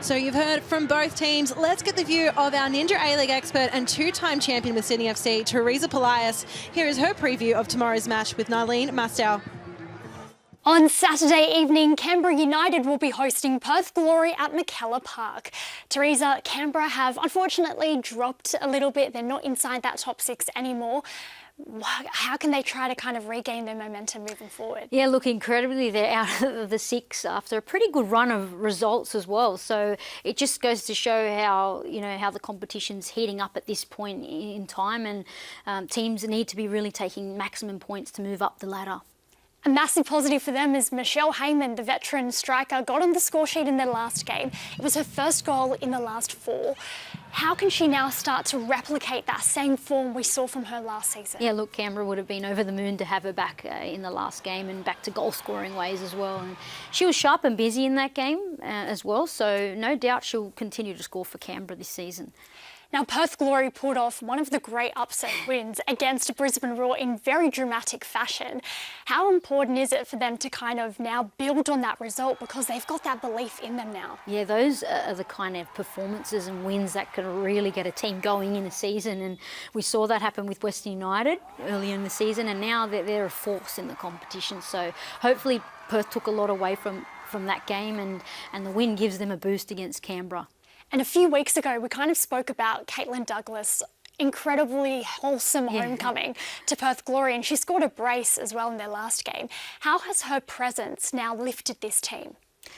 So you've heard from both teams. Let's get the view of our Ninja A-League expert and two-time champion with Sydney FC, Teresa Polias. Here is her preview of tomorrow's match with Nylene Mastow. On Saturday evening, Canberra United will be hosting Perth Glory at McKellar Park. Teresa, Canberra have unfortunately dropped a little bit. They're not inside that top six anymore. How can they try to kind of regain their momentum moving forward? Yeah, look, incredibly, they're out of the six after a pretty good run of results as well. So it just goes to show how, how the competition's heating up at this point in time, and teams need to be really taking maximum points to move up the ladder. A massive positive for them is Michelle Heyman, the veteran striker, got on the score sheet in their last game. It was her first goal in the last 4. How can she now start to replicate that same form we saw from her last season? Yeah, look, Canberra would have been over the moon to have her back in the last game and back to goal-scoring ways as well. And she was sharp and busy in that game as well, so no doubt she'll continue to score for Canberra this season. Now, Perth Glory pulled off one of the great upset wins against Brisbane Roar in very dramatic fashion. How important is it for them to kind of now build on that result, because they've got that belief in them now? Yeah, those are the kind of performances and wins that can really get a team going in a season, and we saw that happen with Western United earlier in the season, and now they're a force in the competition. So hopefully Perth took a lot away from that game, and the win gives them a boost against Canberra. And a few weeks ago, we kind of spoke about Caitlin Douglas' incredibly wholesome homecoming to Perth Glory, and she scored a brace as well in their last game. How has her presence now lifted this team?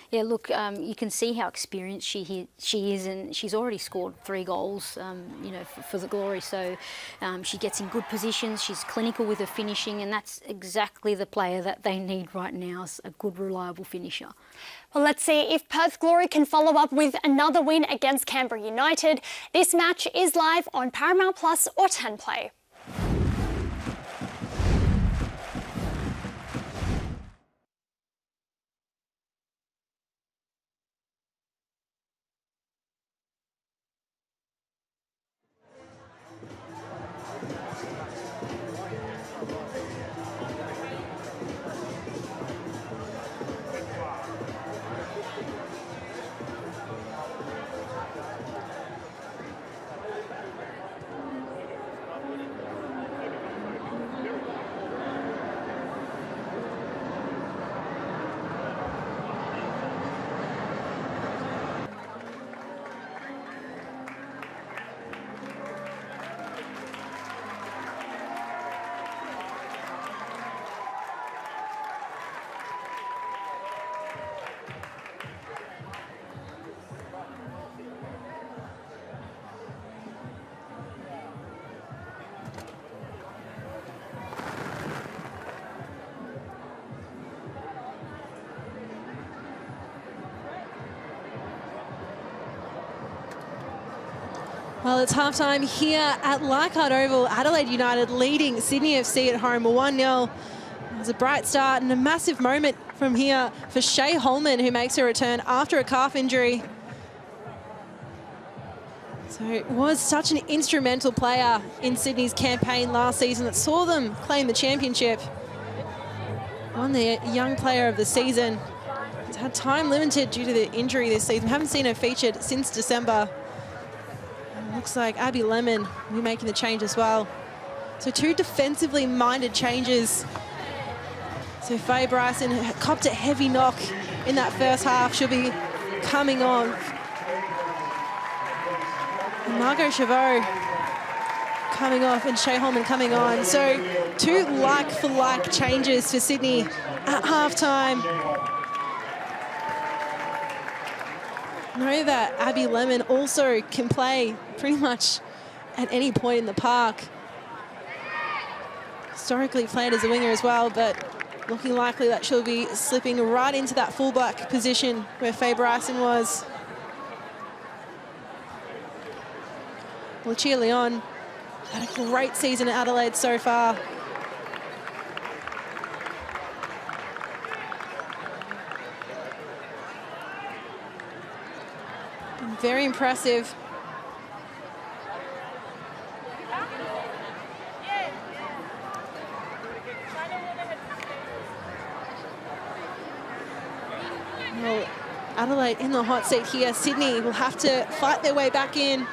Yeah, look, you can see how experienced she is, and she's already scored 3 goals, you know, for the Glory. So she gets in good positions. She's clinical with her finishing, and that's exactly the player that they need right now, is a good, reliable finisher. Well, let's see if Perth Glory can follow up with another win against Canberra United. This match is live on Paramount Plus or 10 Play. Well, it's halftime here at Leichhardt Oval. Adelaide United leading Sydney FC at home 1-0. It was a bright start and a massive moment from here for Shay Holman, who makes her return after a calf injury. So it was such an instrumental player in Sydney's campaign last season that saw them claim the championship. Won the Young Player of the Season. It's had time limited due to the injury this season. Haven't seen her featured since December. Looks like Abby Lemon will be making the change as well. So 2 defensively minded changes. So Faye Bryson copped a heavy knock in that first half. She'll be coming on. And Margot Chavot coming off and Shay Holman coming on. So 2 like-for-like changes for Sydney at halftime. Know that Abby Lemon also can play pretty much at any point in the park. Historically played as a winger as well, but looking likely that she'll be slipping right into that fullback position where Faye Bryson was. Lucia Leon had a great season at Adelaide so far. Very impressive. Well, Adelaide in the hot seat here. Sydney will have to fight their way back in.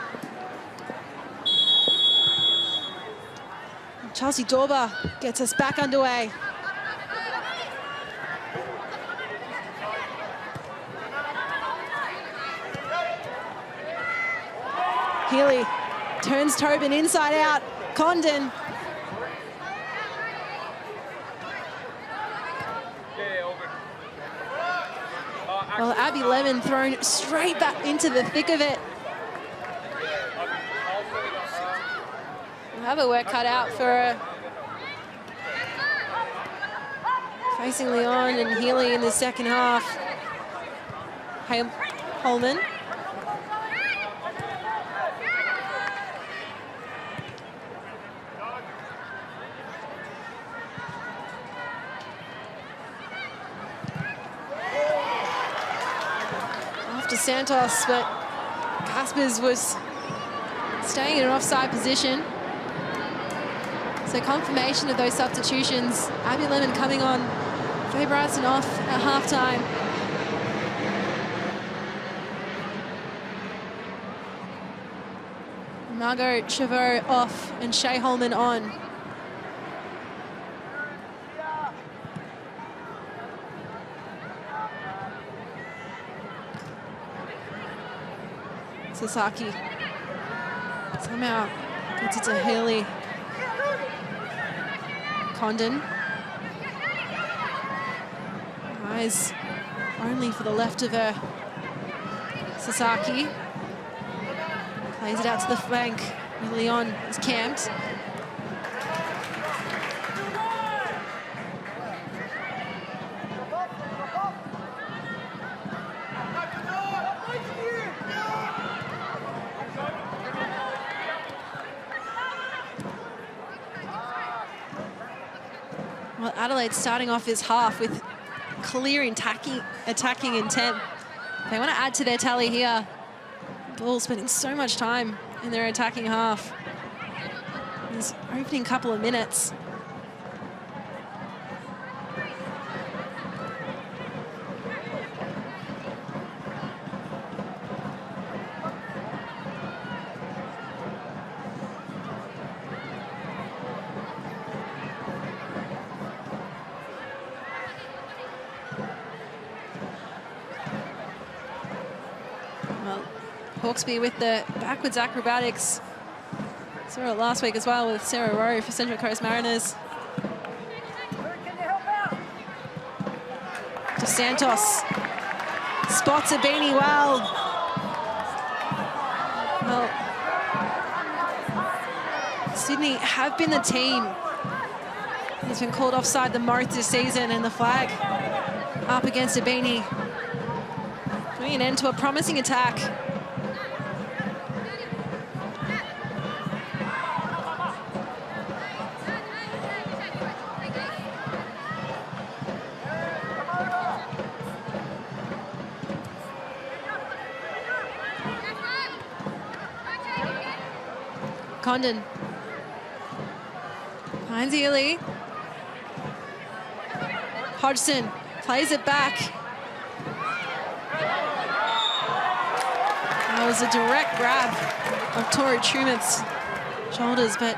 Chelsea Dorber gets us back underway. Healy turns Tobin inside out. Condon. Well, Abby Lemon thrown straight back into the thick of it. We'll have her work cut out for her. Facing Leon and Healy in the second half. Holman. Santos, but Caspers was staying in an offside position. So confirmation of those substitutions. Abby Lemon coming on, Faye Bryson off at halftime. Margot Chavot off and Shay Holman on. Sasaki somehow gets it to Healy. Condon. Eyes only for the left of her. Sasaki plays it out to the flank. Leon is camped. Well, Adelaide starting off this half with clear attacking intent. They want to add to their tally here. Bull spending so much time in their attacking half. This opening couple of minutes. Hawkesby with the backwards acrobatics. Saw it last week as well with Sarah Rowe for Central Coast Mariners. Dos Santos spots Abini well. Well, Sydney have been the team that's been called offside the most this season, and the flag up against Abini, putting an end to a promising attack. Condon finds Ely. Hodgson plays it back. That was a direct grab of Tori Truman's shoulders, but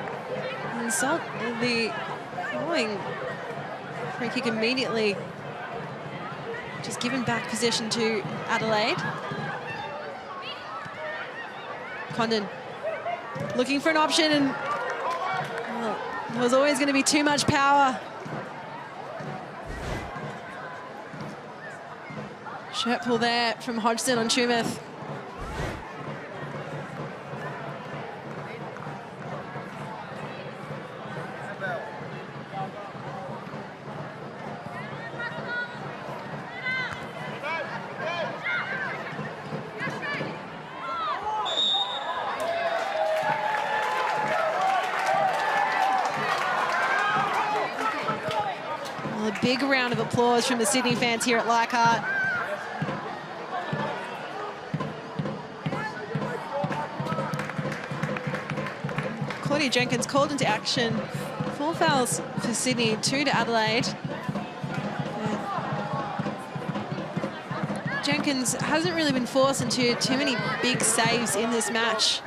the following free kick immediately just given back possession to Adelaide. Condon looking for an option, and well, there was always going to be too much power. Shirt pull there from Hodgson on Tumeth. A big round of applause from the Sydney fans here at Leichhardt. Claudia Jenkins called into action. 4 fouls for Sydney, 2 to Adelaide. Jenkins hasn't really been forced into too many big saves in this match.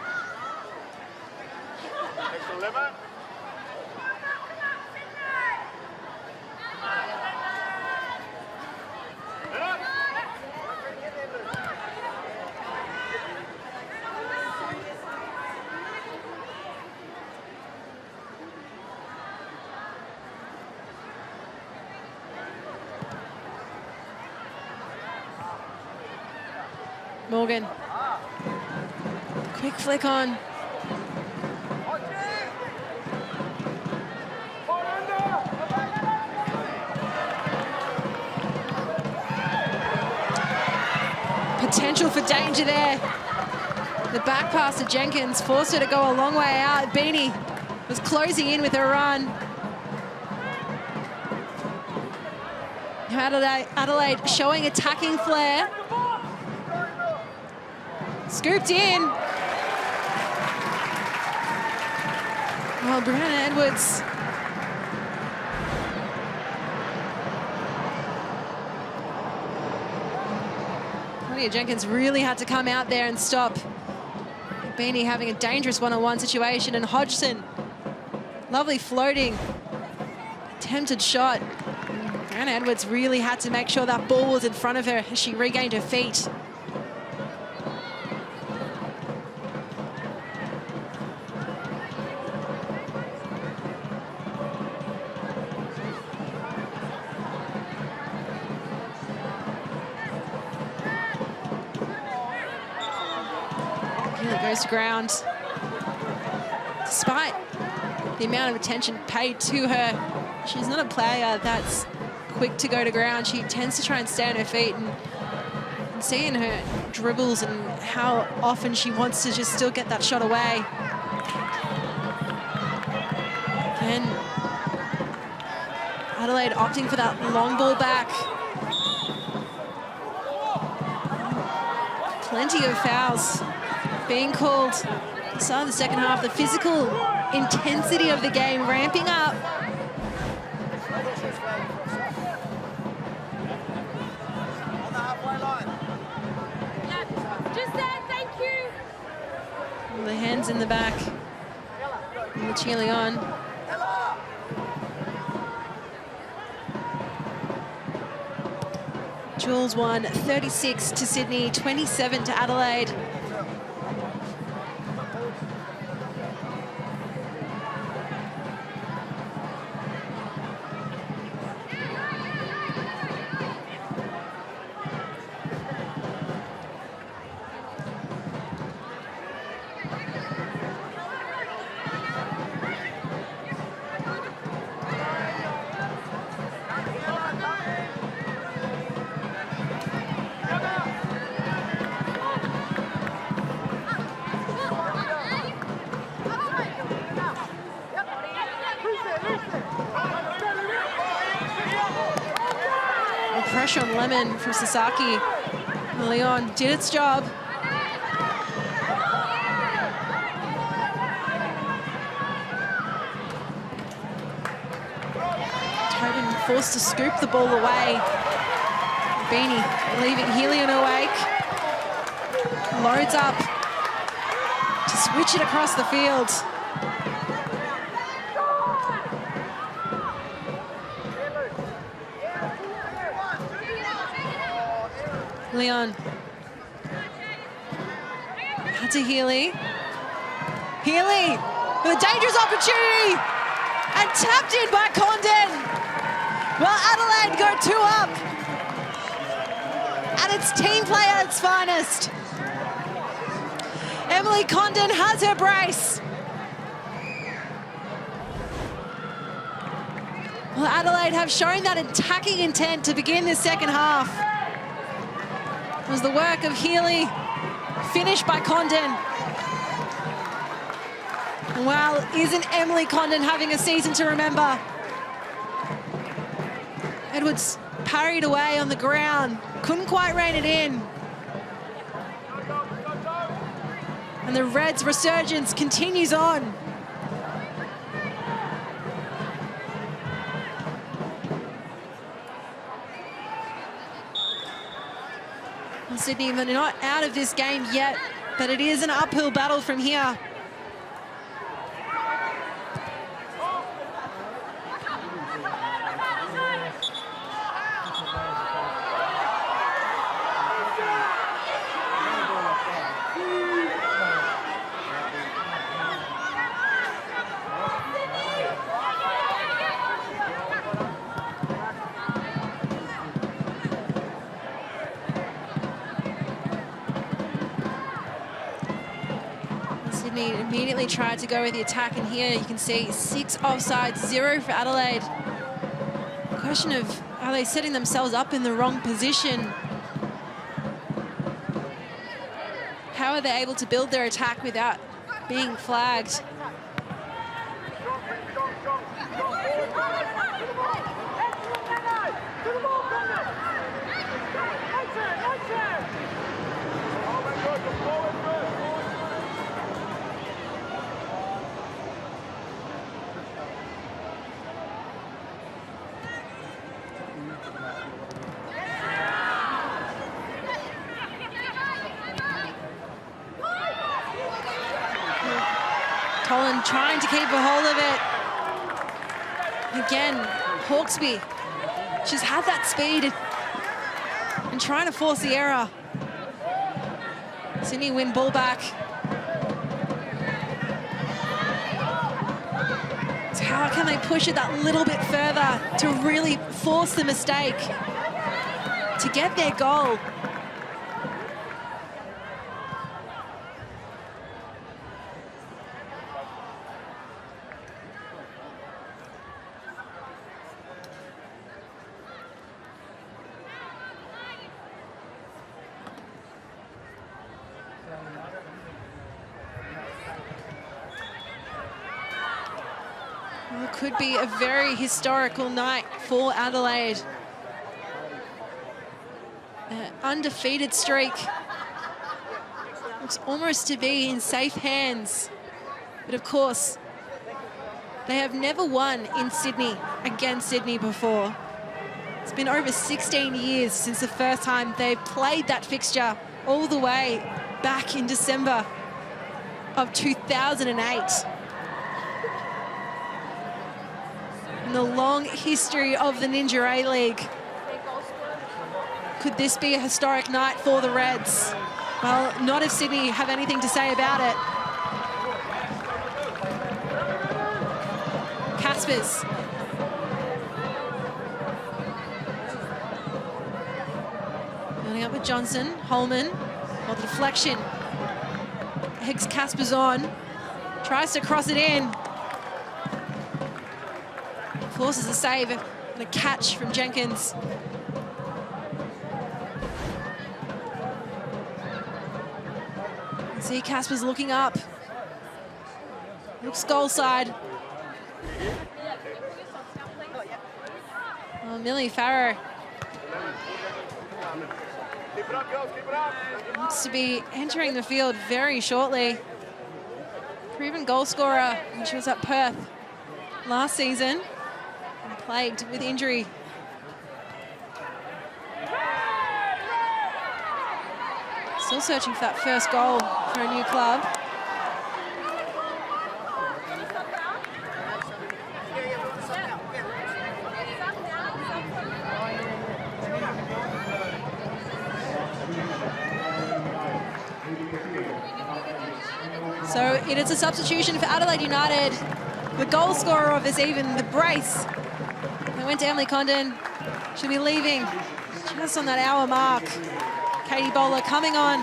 Morgan. Quick flick on. Potential for danger there. The back pass to Jenkins forced her to go a long way out. Beanie was closing in with her run. Adelaide showing attacking flair. Scooped in. Oh, Brianna Edwards. Claudia Jenkins really had to come out there and stop Beanie having a dangerous one-on-one situation, and Hodgson, lovely floating, attempted shot. Brianna Edwards really had to make sure that ball was in front of her as she regained her feet. Adelaide goes to ground. Despite the amount of attention paid to her, she's not a player that's quick to go to ground. She tends to try and stay on her feet, and seeing her dribbles and how often she wants to just still get that shot away. Again, Adelaide opting for that long ball back. Plenty of fouls being called. So in the second half, the physical intensity of the game ramping up. The hands in the back. And the Chile on. Jules won 36 to Sydney, 27 to Adelaide. Pressure on Lemon from Sasaki. Leon did its job. Tobin forced to scoop the ball away. Beanie leaving Helion awake. Loads up to switch it across the field. Leon. Out to Healy. Healy with a dangerous opportunity and tapped in by Condon. Well, Adelaide go 2 up. And it's team play at its finest. Emily Condon has her brace. Well, Adelaide have shown that attacking intent to begin this second half. It was the work of Healy, finished by Condon. And wow, isn't Emily Condon having a season to remember? Edwards parried away on the ground, couldn't quite rein it in. And the Reds' resurgence continues on. Sydney, they're not out of this game yet, but it is an uphill battle from here. Immediately tried to go with the attack, and here you can see 6 offsides, 0 for Adelaide. Question of, are they setting themselves up in the wrong position? How are they able to build their attack without being flagged? Tolan trying to keep a hold of it. Again, Hawkesby, she's had that speed and trying to force the error. Sydney win ball back. So how can they push it that little bit further to really force the mistake to get their goal? could be a very historical night for Adelaide. An undefeated streak. Looks almost to be in safe hands. But of course, they have never won in Sydney, against Sydney before. It's been over 16 years since the first time they've played that fixture, all the way back in December of 2008. In the long history of the Ninja A-League. Could this be a historic night for the Reds? Well, not if Sydney have anything to say about it. Caspers. Building up with Johnson, Holman, well, the deflection. Eggs Caspers on, tries to cross it in. Forces a save and a catch from Jenkins. See Caspers looking up. Looks goal side. Oh, Millie Farrow. Looks to be entering the field very shortly. Proven goal scorer when she was at Perth last season. And plagued with injury. Still searching for that first goal for a new club. So it is a substitution for Adelaide United. The goal scorer of this evening, the brace. It went to Emily Condon. She'll be leaving just on that hour mark. Katie Bowler coming on.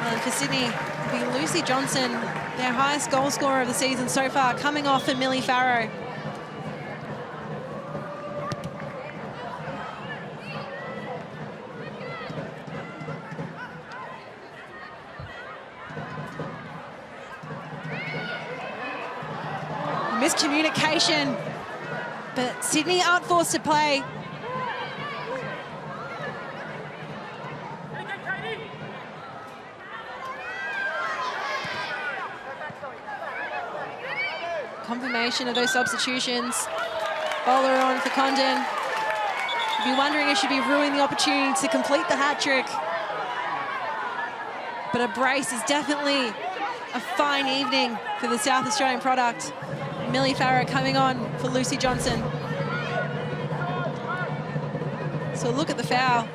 And for Sydney, it'll be Lucy Johnson, their highest goal scorer of the season so far, coming off for Millie Farrow. Miscommunication, but Sydney aren't forced to play. Confirmation of those substitutions. Bowler on for Condon. You'd be wondering if she'd be ruining the opportunity to complete the hat trick. But a brace is definitely a fine evening for the South Australian product. Millie Farrow coming on for Lucy Johnson. So look at the foul.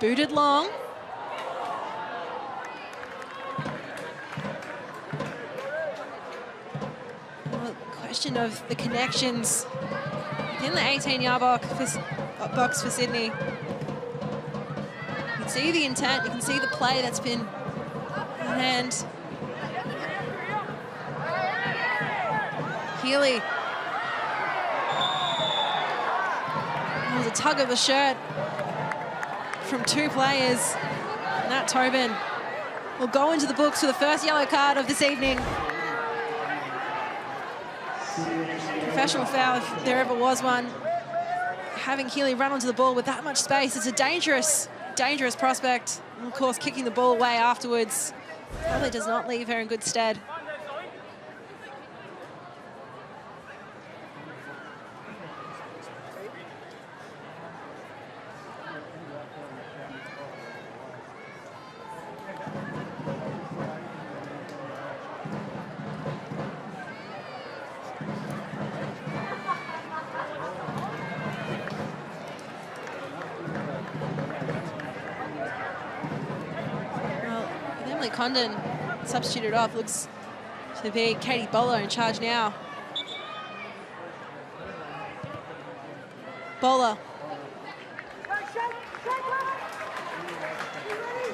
Booted long. Well, question of the connections within the 18-yard box for Sydney. You can see the intent, you can see the play that's been in hand. Healy. It was a tug of the shirt from two players. And that Tobin will go into the books for the first yellow card of this evening. Professional foul, if there ever was one. Having Healy run onto the ball with that much space, it's a dangerous prospect. And of course, kicking the ball away afterwards probably does not leave her in good stead. Condon substituted off, looks to be Katie Bowler in charge now. Bowler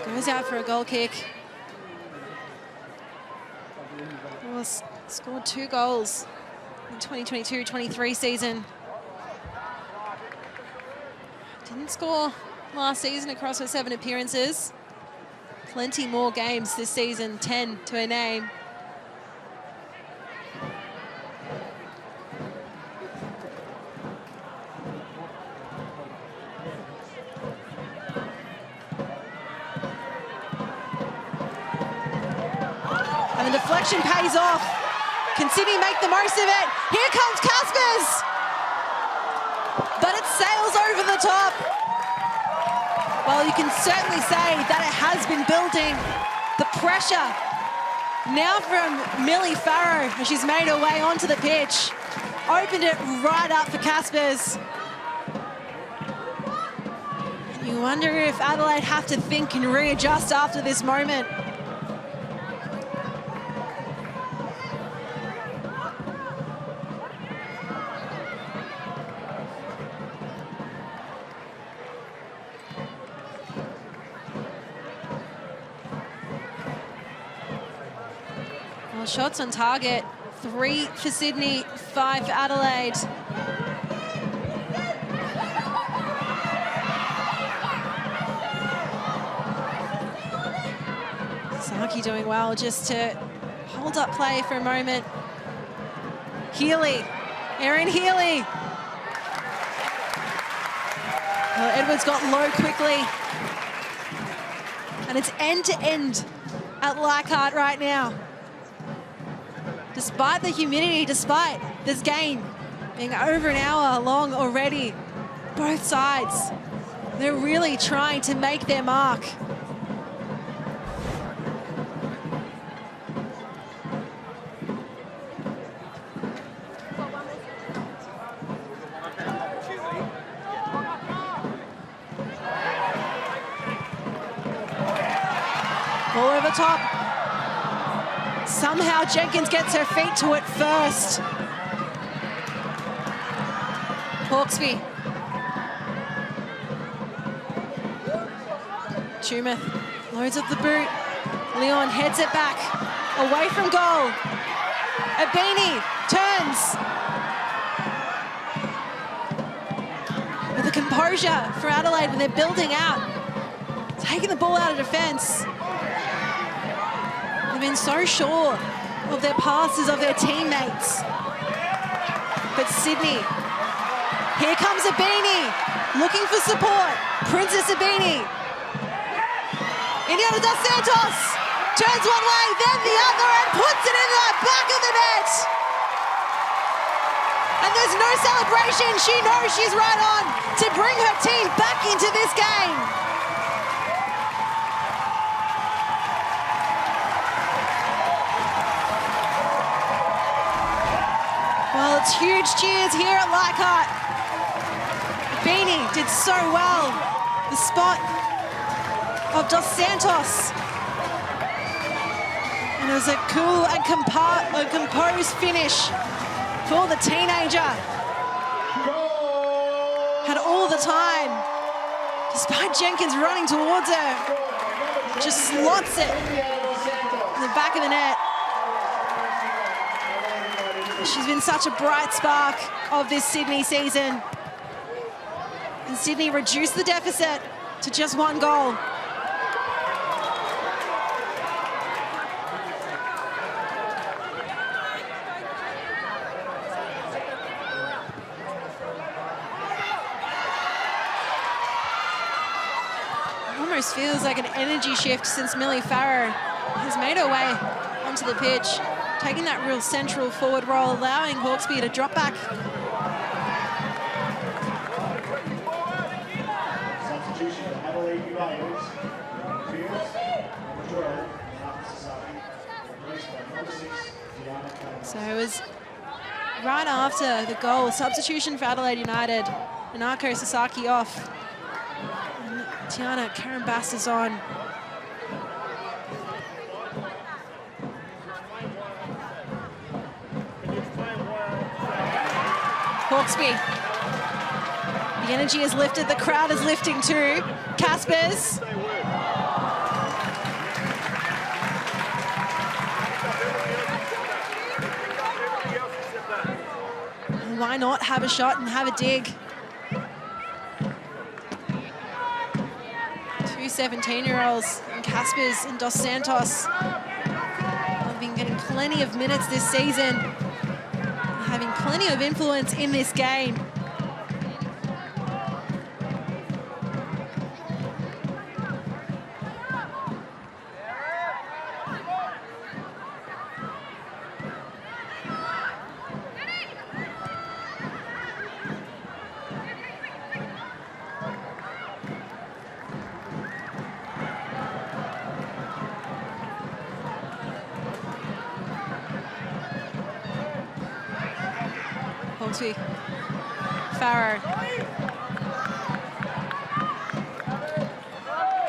goes out for a goal kick. Well, scored 2 goals in 2022-23 season. Didn't score last season across her 7 appearances. Plenty more games this season, 10 to her name. And the deflection pays off. Can Sydney make the most of it? Here comes Caspers! But it sails over the top. Well, you can certainly say that it has been building. The pressure now from Millie Farrow as she's made her way onto the pitch. Opened it right up for Caspers. And you wonder if Adelaide have to think and readjust after this moment. Well, shots on target, 3 for Sydney, 5 for Adelaide. Saki doing well just to hold up play for a moment. Healy, Erin Healy. Well, Edwards got low quickly. And it's end to end at Leichhardt right now. Despite the humidity, despite this game being over an hour long already, both sides, they're really trying to make their mark. Ball over top. Somehow Jenkins gets her feet to it first. Hawkesby. Tumeth loads up the boot. Leon heads it back, away from goal. Abini turns. With the composure for Adelaide when they're building out. Taking the ball out of defence. They've been so sure of their passes, of their teammates. But Sydney, here comes Abini, looking for support. Princess Abini. Indiana Dos Santos turns one way, then the other, and puts it in the back of the net. And there's no celebration. She knows she's right on to bring her team back into this game. Well, it's huge cheers here at Leichhardt. Beanie did so well. The spot of Dos Santos. And it was a cool and composed finish for the teenager. Had all the time, despite Jenkins running towards her, just slots it in the back of the net. She's been such a bright spark of this Sydney season. And Sydney reduced the deficit to just 1 goal. Almost feels like an energy shift since Millie Farrow has made her way onto the pitch, taking that real central forward role, allowing Hawkesby to drop back. Substitution for Adelaide United. Fields, number 12, Marcus Sasaki, replaced by number 6, Tiana Karambassis. So it was right after the goal, substitution for Adelaide United. Minako Sasaki off. And Tiana Karambassis on. Hawkesby. The energy is lifted, the crowd is lifting too. Caspers. Why not have a shot and have a dig? 17-year-olds, Caspers and Dos Santos, have been getting plenty of minutes this season, having plenty of influence in this game. Farrow.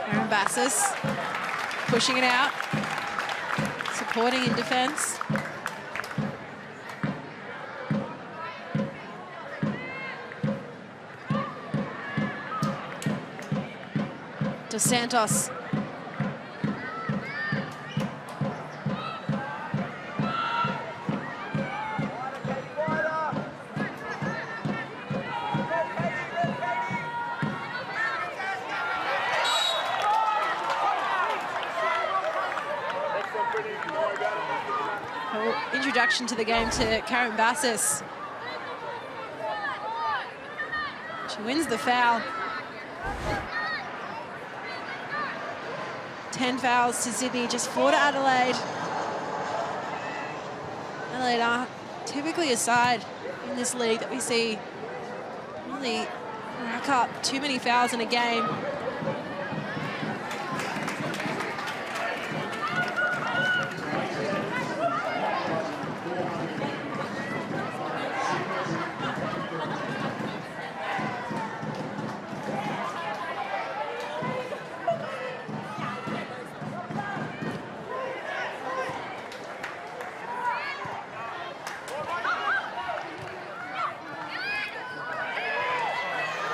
Aaron Bassis pushing it out, supporting in defence. Dos Santos. Introduction to the game to Karen Bassis. She wins the foul. 10 fouls to Sydney, just 4 to Adelaide. Adelaide are typically a side in this league that we see really rack up too many fouls in a game.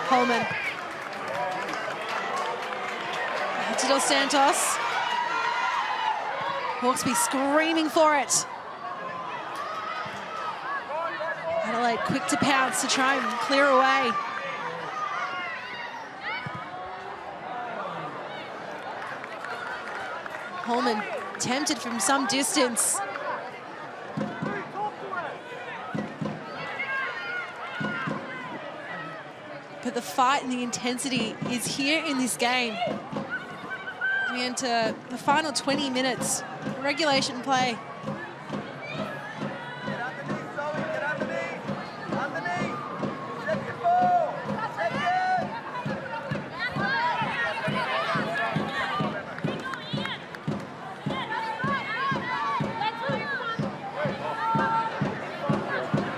Coleman. To Dos Santos. Hawkesby screaming for it. Adelaide quick to pounce to try and clear away. Coleman tempted from some distance. But the fight and the intensity is here in this game. We enter the final 20 minutes, regulation play.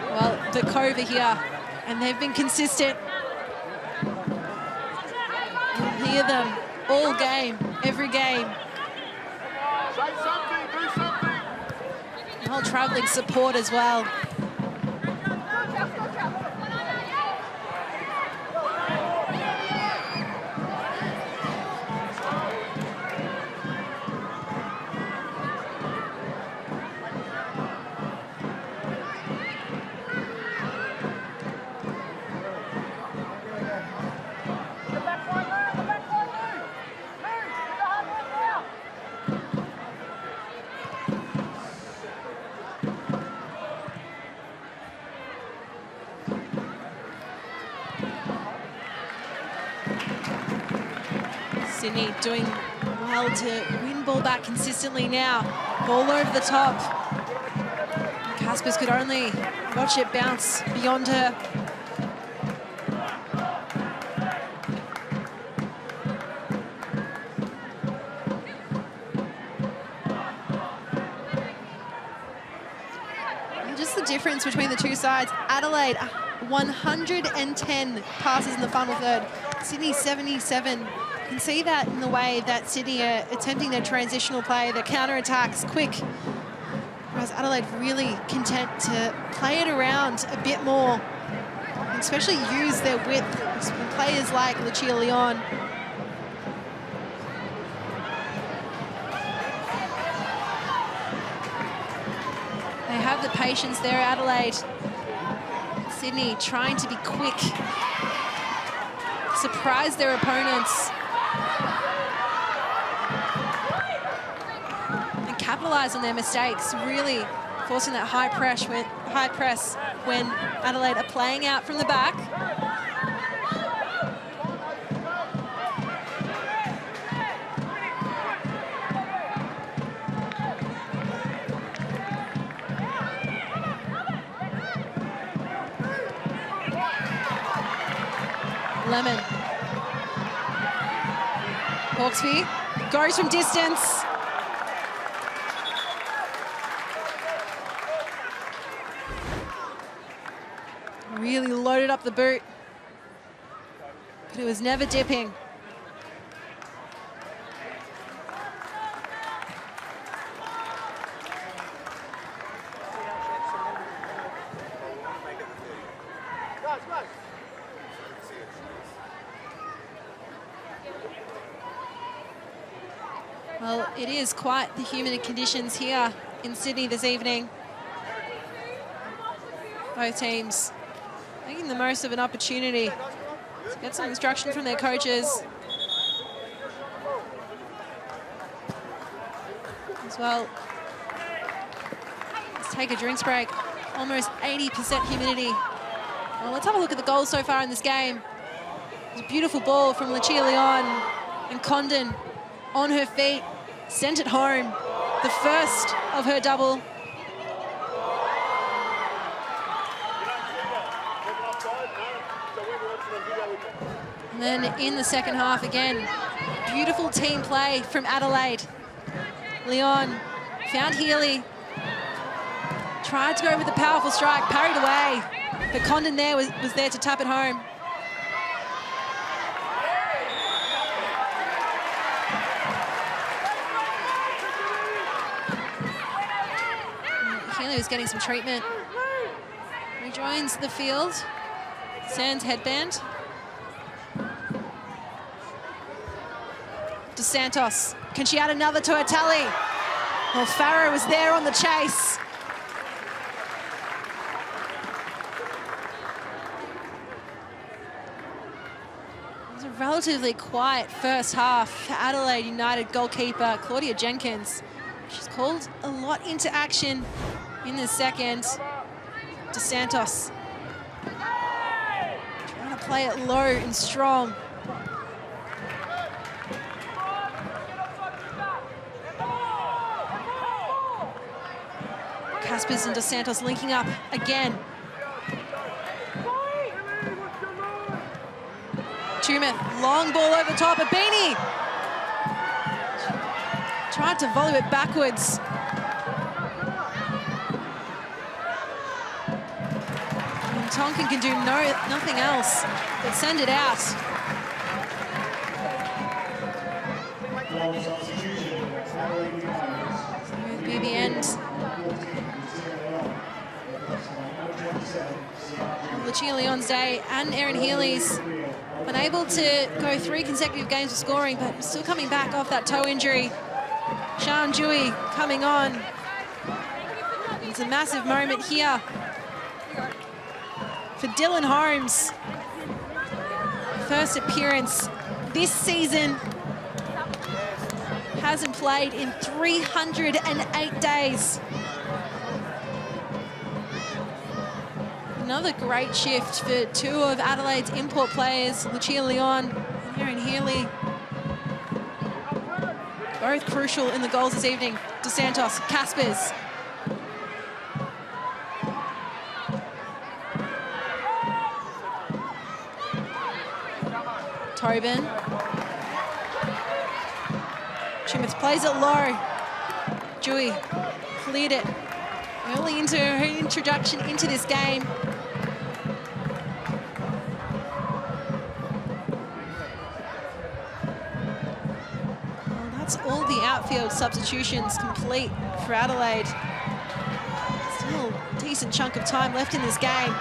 Well, the Cove are here, and they've been consistent. Hear them all game, every game. The whole travelling support as well. Sydney doing well to win ball back consistently now. Ball over the top. Caspers could only watch it bounce beyond her. And just the difference between the two sides. Adelaide, 110 passes in the final third. Sydney, 77. You can see that in the way that Sydney are attempting their transitional play, their counter-attacks quick. Whereas Adelaide really content to play it around a bit more, especially use their width with players like Lucia Leon. They have the patience there, Adelaide. Sydney trying to be quick, surprise their opponents. capitalise on their mistakes, really forcing that high press when Adelaide are playing out from the back. Lemon. Hawkesby goes from distance. Really loaded up the boot, but it was never dipping. Well, it is quite the humid conditions here in Sydney this evening. Both teams making the most of an opportunity to get some instruction from their coaches. As well, let's take a drinks break. Almost 80% humidity. Well, let's have a look at the goals so far in this game. It's a beautiful ball from Lucia Leon, and Condon on her feet, sent it home. The first of her double. And then in the second half again, beautiful team play from Adelaide. Leon found Healy, tried to go with a powerful strike, parried away, but Condon there was there to tap it home. Healy was getting some treatment. Rejoins the field. Sands headband. DeSantos, can she add another to her tally? Well, Farrow was there on the chase. It was a relatively quiet first half for Adelaide United goalkeeper Claudia Jenkins. She's called a lot into action in the second. DeSantos trying to play it low and strong. Caspers and DeSantos linking up again. Tumeth, long ball over the top of Beanie. Tried to volley it backwards. And Tonkin can do nothing else but send it out. So it'll be the end. Lucia Leon's day and Erin Healy's unable to go 3 consecutive games of scoring, but still coming back off that toe injury. Sian Dewey coming on. It's a massive moment here for Dylan Holmes. First appearance this season. Hasn't played in 308 days. Another great shift for 2 of Adelaide's import players, Lucia Leon and Erin Healy. Both crucial in the goals this evening. DeSantos, Caspers. Tobin. Chimeth plays it low. Dewey cleared it early into her introduction into this game. All the outfield substitutions complete for Adelaide. Still a decent chunk of time left in this game.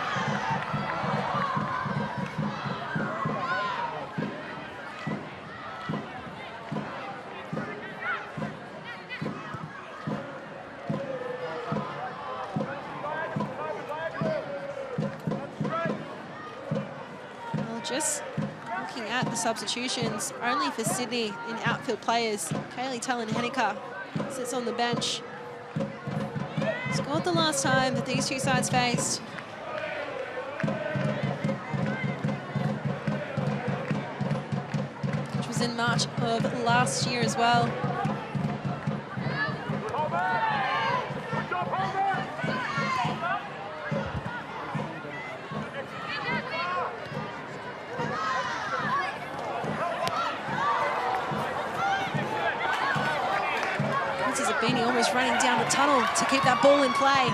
Well, just looking at the substitutions, only for Sydney in outfield players, Kaylee Talon-Henniker sits on the bench. Scored the last time that these two sides faced. Which was in March of last year as well. Beanie almost running down the tunnel to keep that ball in play.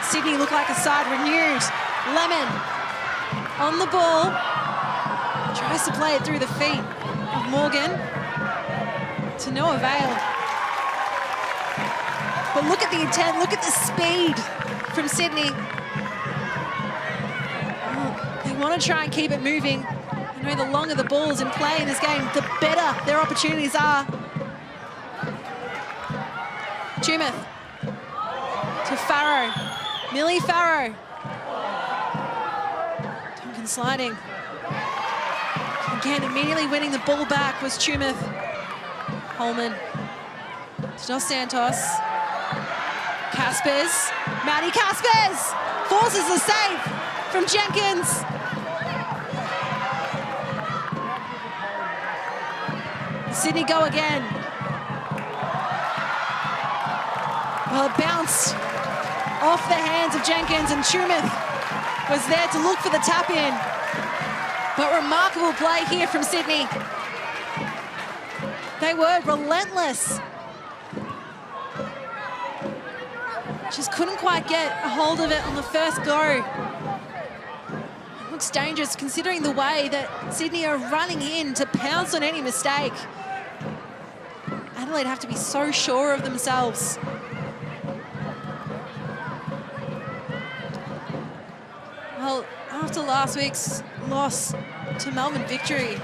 Sydney look like a side renewed. Lemon on the ball. Tries to play it through the feet of Morgan. To no avail. But look at the intent, look at the speed from Sydney. Oh, they want to try and keep it moving. You know, the longer the ball is in play in this game, the better their opportunities are. Tumeth to Farrow. Millie Farrow. Duncan sliding. Again, immediately winning the ball back was Tumeth. Holman to Dos Santos. Caspers. Maddie Caspers forces the save from Jenkins. Sydney go again. Well, it bounced off the hands of Jenkins, and Tumeth was there to look for the tap-in. But remarkable play here from Sydney. They were relentless. Just couldn't quite get a hold of it on the first go. It looks dangerous considering the way that Sydney are running in to pounce on any mistake. Adelaide have to be so sure of themselves. Well, after last week's loss to Melbourne Victory,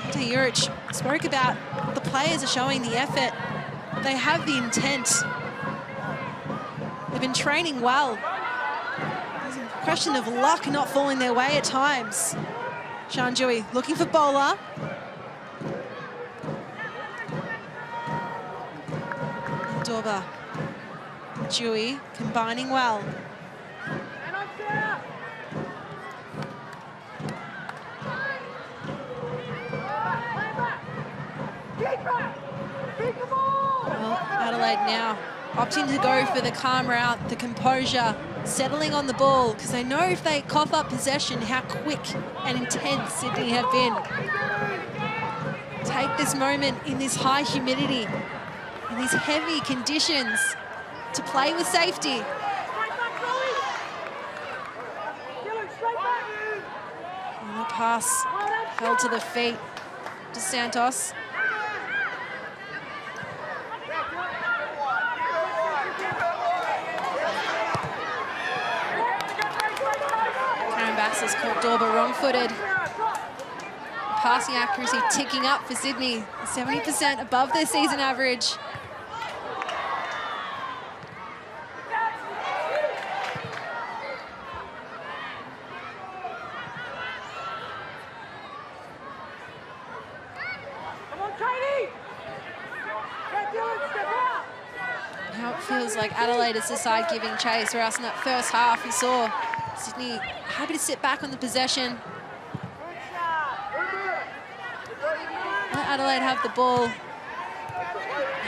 Dr. Juric spoke about the players are showing the effort. They have the intent. They've been training well. There's a question of luck not falling their way at times. Sean Dewey looking for Bowler. Dorba, Dewey combining well. Well, Adelaide now opting to go for the calm route, the composure, settling on the ball, because they know if they cough up possession, how quick and intense Sydney have been. Take this moment in this high humidity, in these heavy conditions, to play with safety. And the pass held to the feet to Santos. Bass has caught Dorba wrong-footed. Passing accuracy ticking up for Sydney, 70% above their season average. Now it feels like Adelaide is the side giving chase, whereas in that first half you saw Sydney happy to sit back on the possession. Let Adelaide have the ball.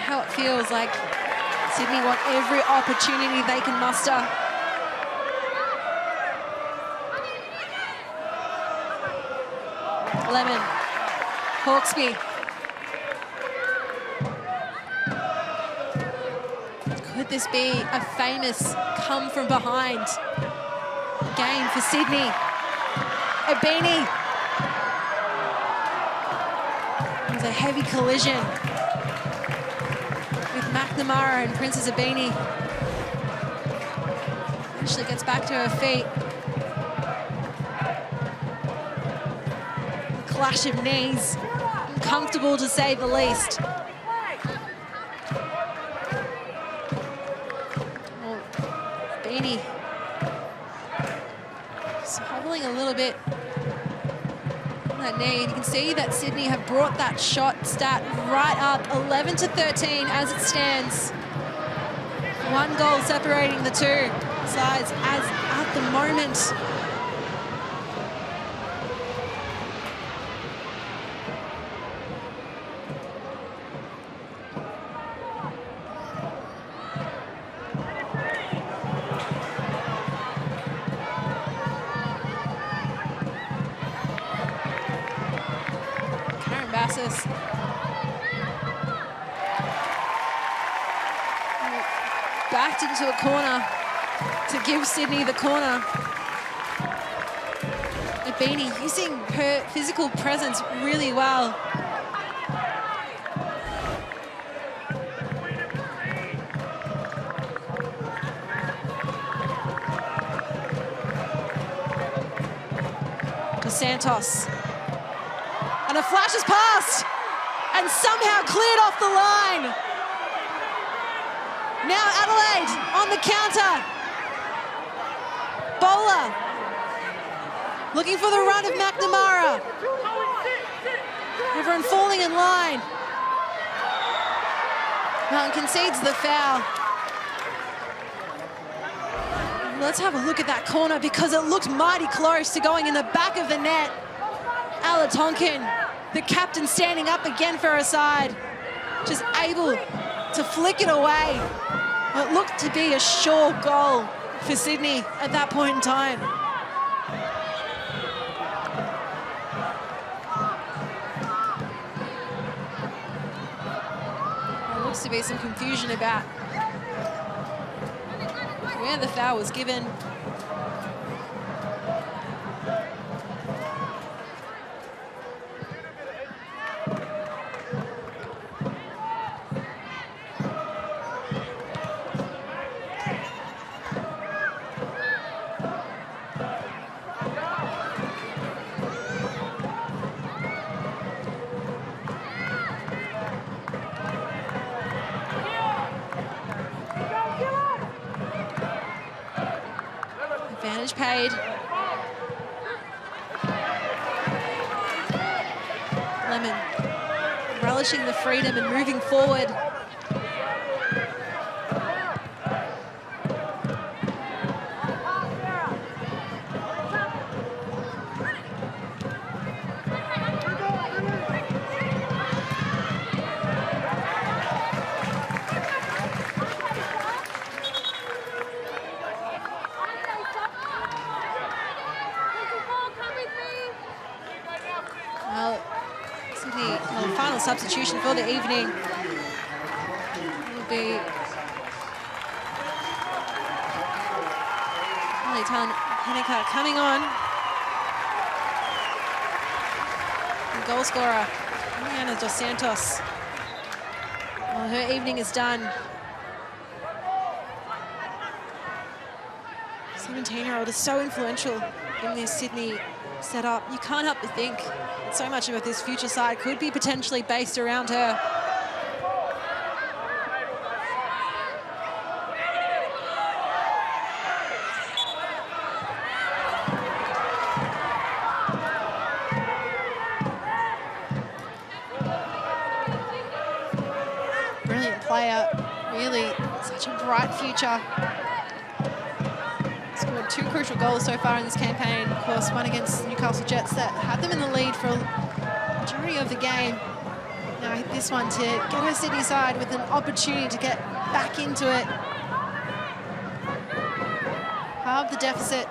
How it feels like Sydney want every opportunity they can muster. Lemon, Hawkesby. Could this be a famous come from behind game for Sydney? Abini. It was a heavy collision with McNamara and Princess Abini. Eventually gets back to her feet. A clash of knees. Uncomfortable to say the least. Oh, Abini. Hobbling a little bit on that knee. And you can see that Sydney have brought that shot stat right up, 11 to 13 as it stands. 1 goal separating the two sides as at the moment. Backed into a corner to give Sydney the corner. Beanie using her physical presence really well. To Santos. And a flash is passed and somehow cleared off the line. Now Adelaide on the counter. Bowler looking for the run of McNamara. Everyone falling in line. Mountain concedes the foul. Let's have a look at that corner because it looked mighty close to going in the back of the net. Ella Tonkin, the captain, standing up again for her side, just able to flick it away. It looked to be a sure goal for Sydney at that point in time. There looks to be some confusion about where the foul was given. Advantage paid. Lemon relishing the freedom and moving forward. Final substitution for the evening will be Henneka coming on. And goal scorer, Mariana Dos Santos. Well, her evening is done. 17-year-old is so influential in this Sydney setup. You can't help but think that so much of this future side could be potentially based around her. Brilliant player, really such a bright future. Scored 2 crucial goals so far in this campaign. Of course, one against Newcastle Jets that had them in the lead for a majority of the game. Now this one to get her Sydney side with an opportunity to get back into it. Halve the deficit.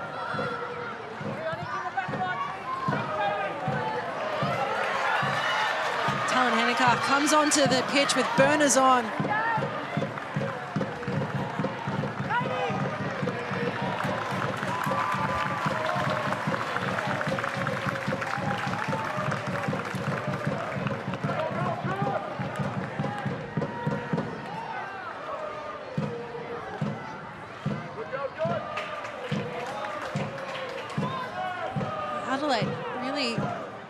Talon Henneka comes onto the pitch with burners on. Adelaide really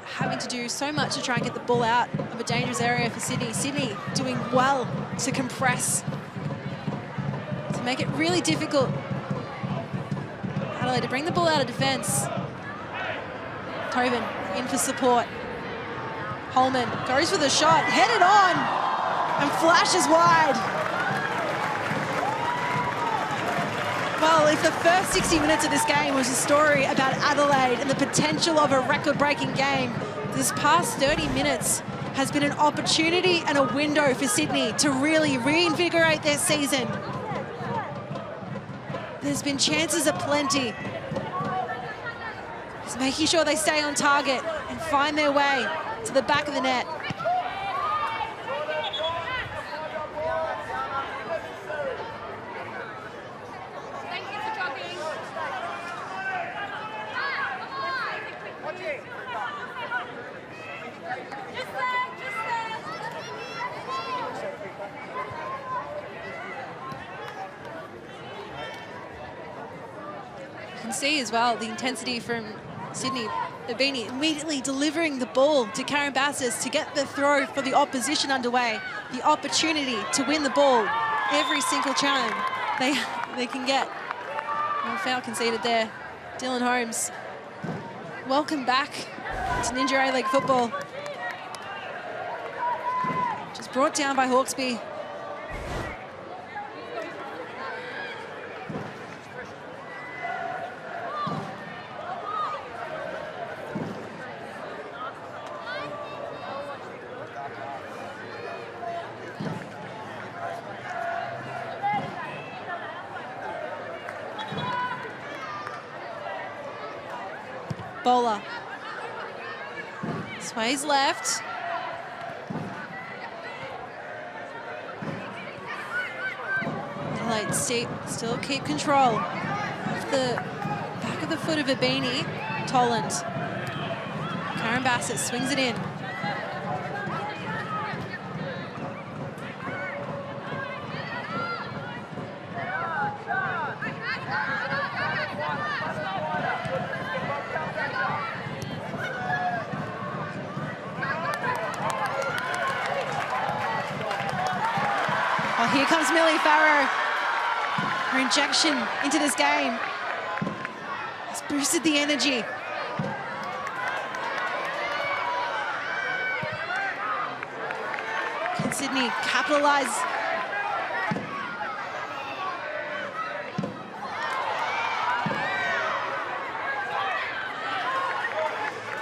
having to do so much to try and get the ball out of a dangerous area for Sydney. Sydney doing well to compress, to make it really difficult. Adelaide to bring the ball out of defence. Tobin in for support. Holman goes for the shot, headed on, and flashes wide. Well, if the first 60 minutes of this game was a story about Adelaide and the potential of a record-breaking game, this past 30 minutes has been an opportunity and a window for Sydney to really reinvigorate their season. There's been chances aplenty. Just making sure they stay on target and find their way to the back of the net. See as well the intensity from Sydney. Abini immediately delivering the ball to Karen Bassas to get the throw for the opposition underway. The opportunity to win the ball every single time they can get. No foul conceded there. Dylan Holmes, welcome back to Ninja A-League football. Just brought down by Hawkesby. Bowler sways left. Adelaide still keep control of the back of the foot of Abini. Toland. Karen Bassett swings it in. Here comes Millie Farrow. Her injection into this game has boosted the energy. Can Sydney capitalise?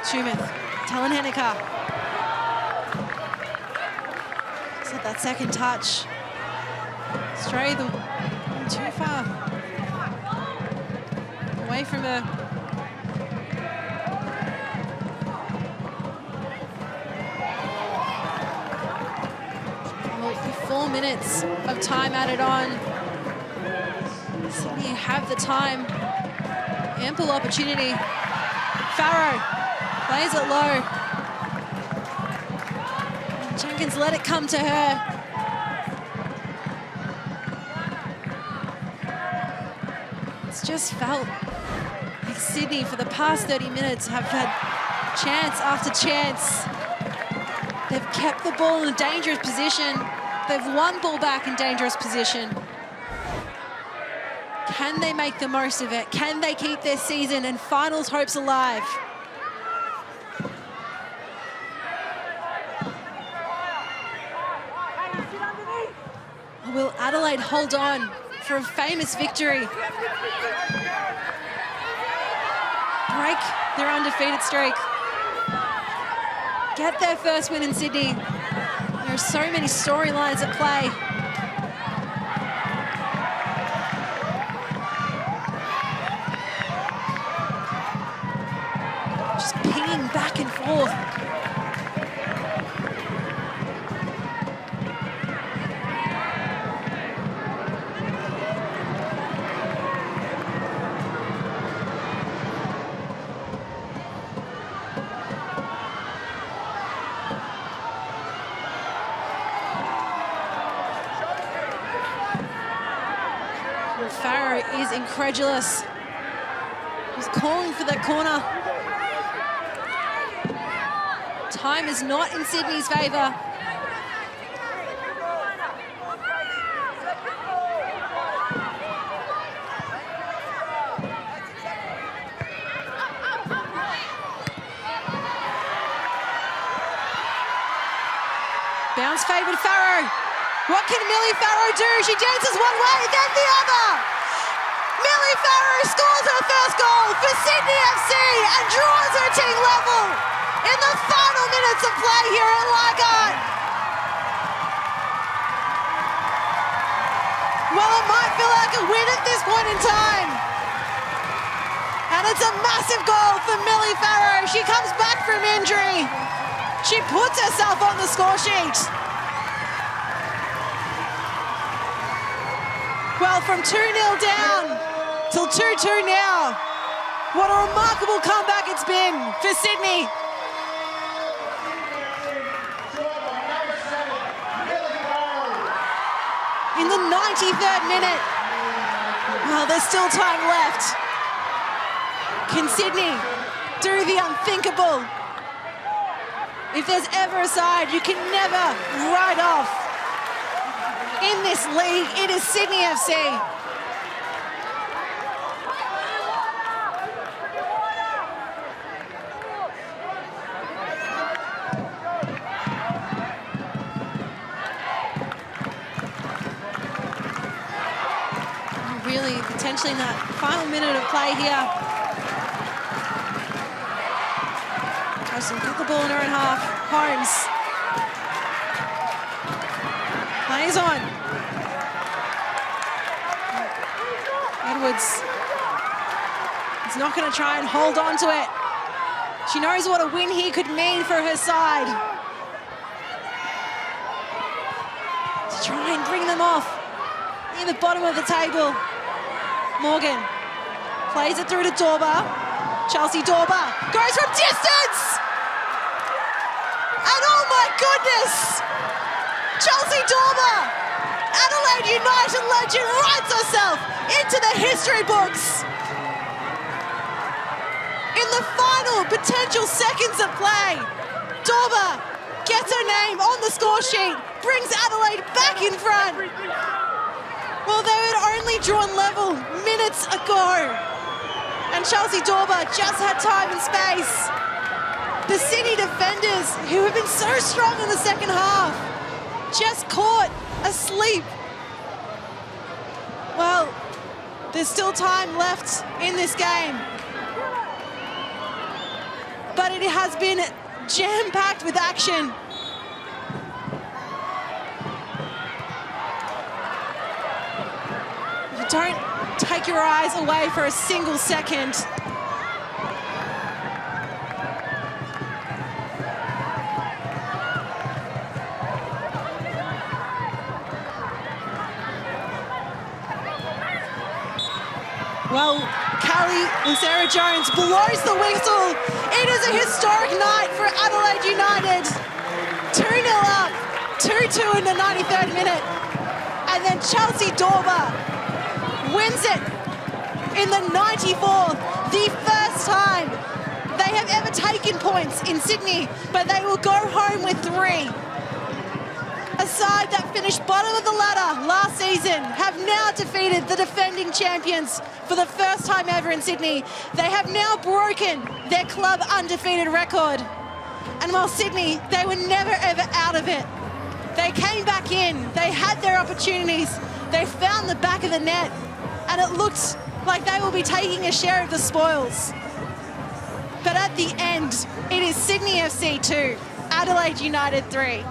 Shumath, Talanhenica. Set that second touch. Stray too far away from her. Well, 4 minutes of time added on. Sydney have the time, ample opportunity. Farrow plays it low. Jenkins let it come to her. Just felt like Sydney for the past 30 minutes have had chance after chance. They've kept the ball in a dangerous position. They've won ball back in dangerous position. Can they make the most of it? Can they keep their season and finals hopes alive? Or will Adelaide hold on for a famous victory? Break their undefeated streak. Get their first win in Sydney. There are so many storylines at play. Just pinging back and forth. Farrow is incredulous. He's calling for that corner. Time is not in Sydney's favour. Bounce favoured Farrow. What can Millie Farrow do? She dances one way, then the other. scores her first goal for Sydney FC and draws her team level in the final minutes of play here at Leichhardt. Well, it might feel like a win at this point in time. And it's a massive goal for Millie Farrow. She comes back from injury. She puts herself on the score sheet. Well, from 2-0 down till 2-2 now. What a remarkable comeback it's been for Sydney. In the 93rd minute. Well, there's still time left. Can Sydney do the unthinkable? If there's ever a side you can never write off in this league, it is Sydney FC. Really, potentially in that final minute of play here. Tries to put the ball in her own half. Holmes. Plays on. Edwards is not going to try and hold on to it. She knows what a win here could mean for her side. To try and bring them off near the bottom of the table. Morgan plays it through to Dorber. Chelsea Dorber goes from distance! And oh my goodness! Chelsea Dorber, Adelaide United legend, writes herself into the history books. In the final potential seconds of play, Dorber gets her name on the score sheet, brings Adelaide back in front. Well, they had only drawn level minutes ago. And Chelsea Dorber just had time and space. The Sydney defenders, who have been so strong in the second half, just caught asleep. Well, there's still time left in this game. But it has been jam-packed with action. Don't take your eyes away for a single second. Well, Callie and Sarah Jones blows the whistle. It is a historic night for Adelaide United. 2-0 up, 2-2 in the 93rd minute. And then Chelsea Dorber wins it in the 94th, the first time they have ever taken points in Sydney, but they will go home with 3. A side that finished bottom of the ladder last season have now defeated the defending champions for the first time ever in Sydney. They have now broken their club undefeated record. And while Sydney, they were never ever out of it. They came back in, they had their opportunities, they found the back of the net, and it looked like they will be taking a share of the spoils. But at the end, it is Sydney FC 2, Adelaide United 3.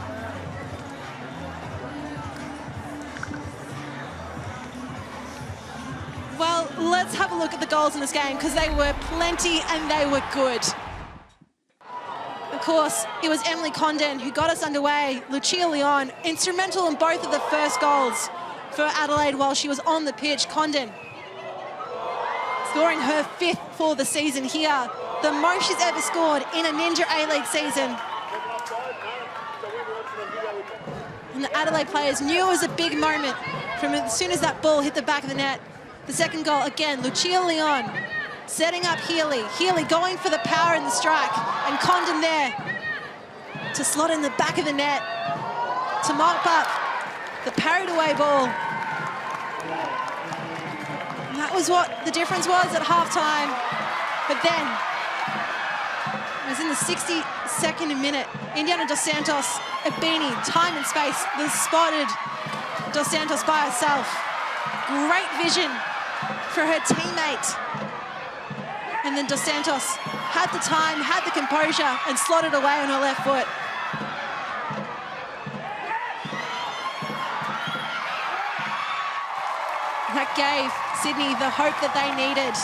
Well, let's have a look at the goals in this game, because they were plenty and they were good. Of course, it was Emily Condon who got us underway. Lucia Leon, instrumental in both of the first goals for Adelaide while she was on the pitch. Condon scoring her 5th for the season here, the most she's ever scored in a Ninja A-League season. And the Adelaide players knew it was a big moment from as soon as that ball hit the back of the net. The second goal, again, Lucia Leon setting up Healy. Healy going for the power in the strike, and Condon there to slot in the back of the net to mop up the parried away ball. And that was what the difference was at halftime. But then, it was in the 62nd minute, Indiana Dos Santos, Abini, time and space, they spotted Dos Santos by herself. Great vision for her teammate. And then Dos Santos had the time, had the composure, and slotted away on her left foot. That gave Sydney the hope that they needed.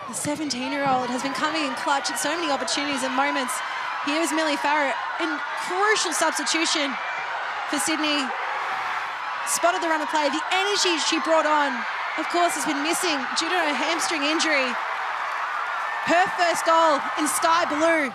The 17-year-old has been coming in clutch at so many opportunities and moments. Here is Millie Farrett in crucial substitution for Sydney. Spotted the run of play. The energy she brought on, of course, has been missing due to her hamstring injury. Her first goal in sky blue.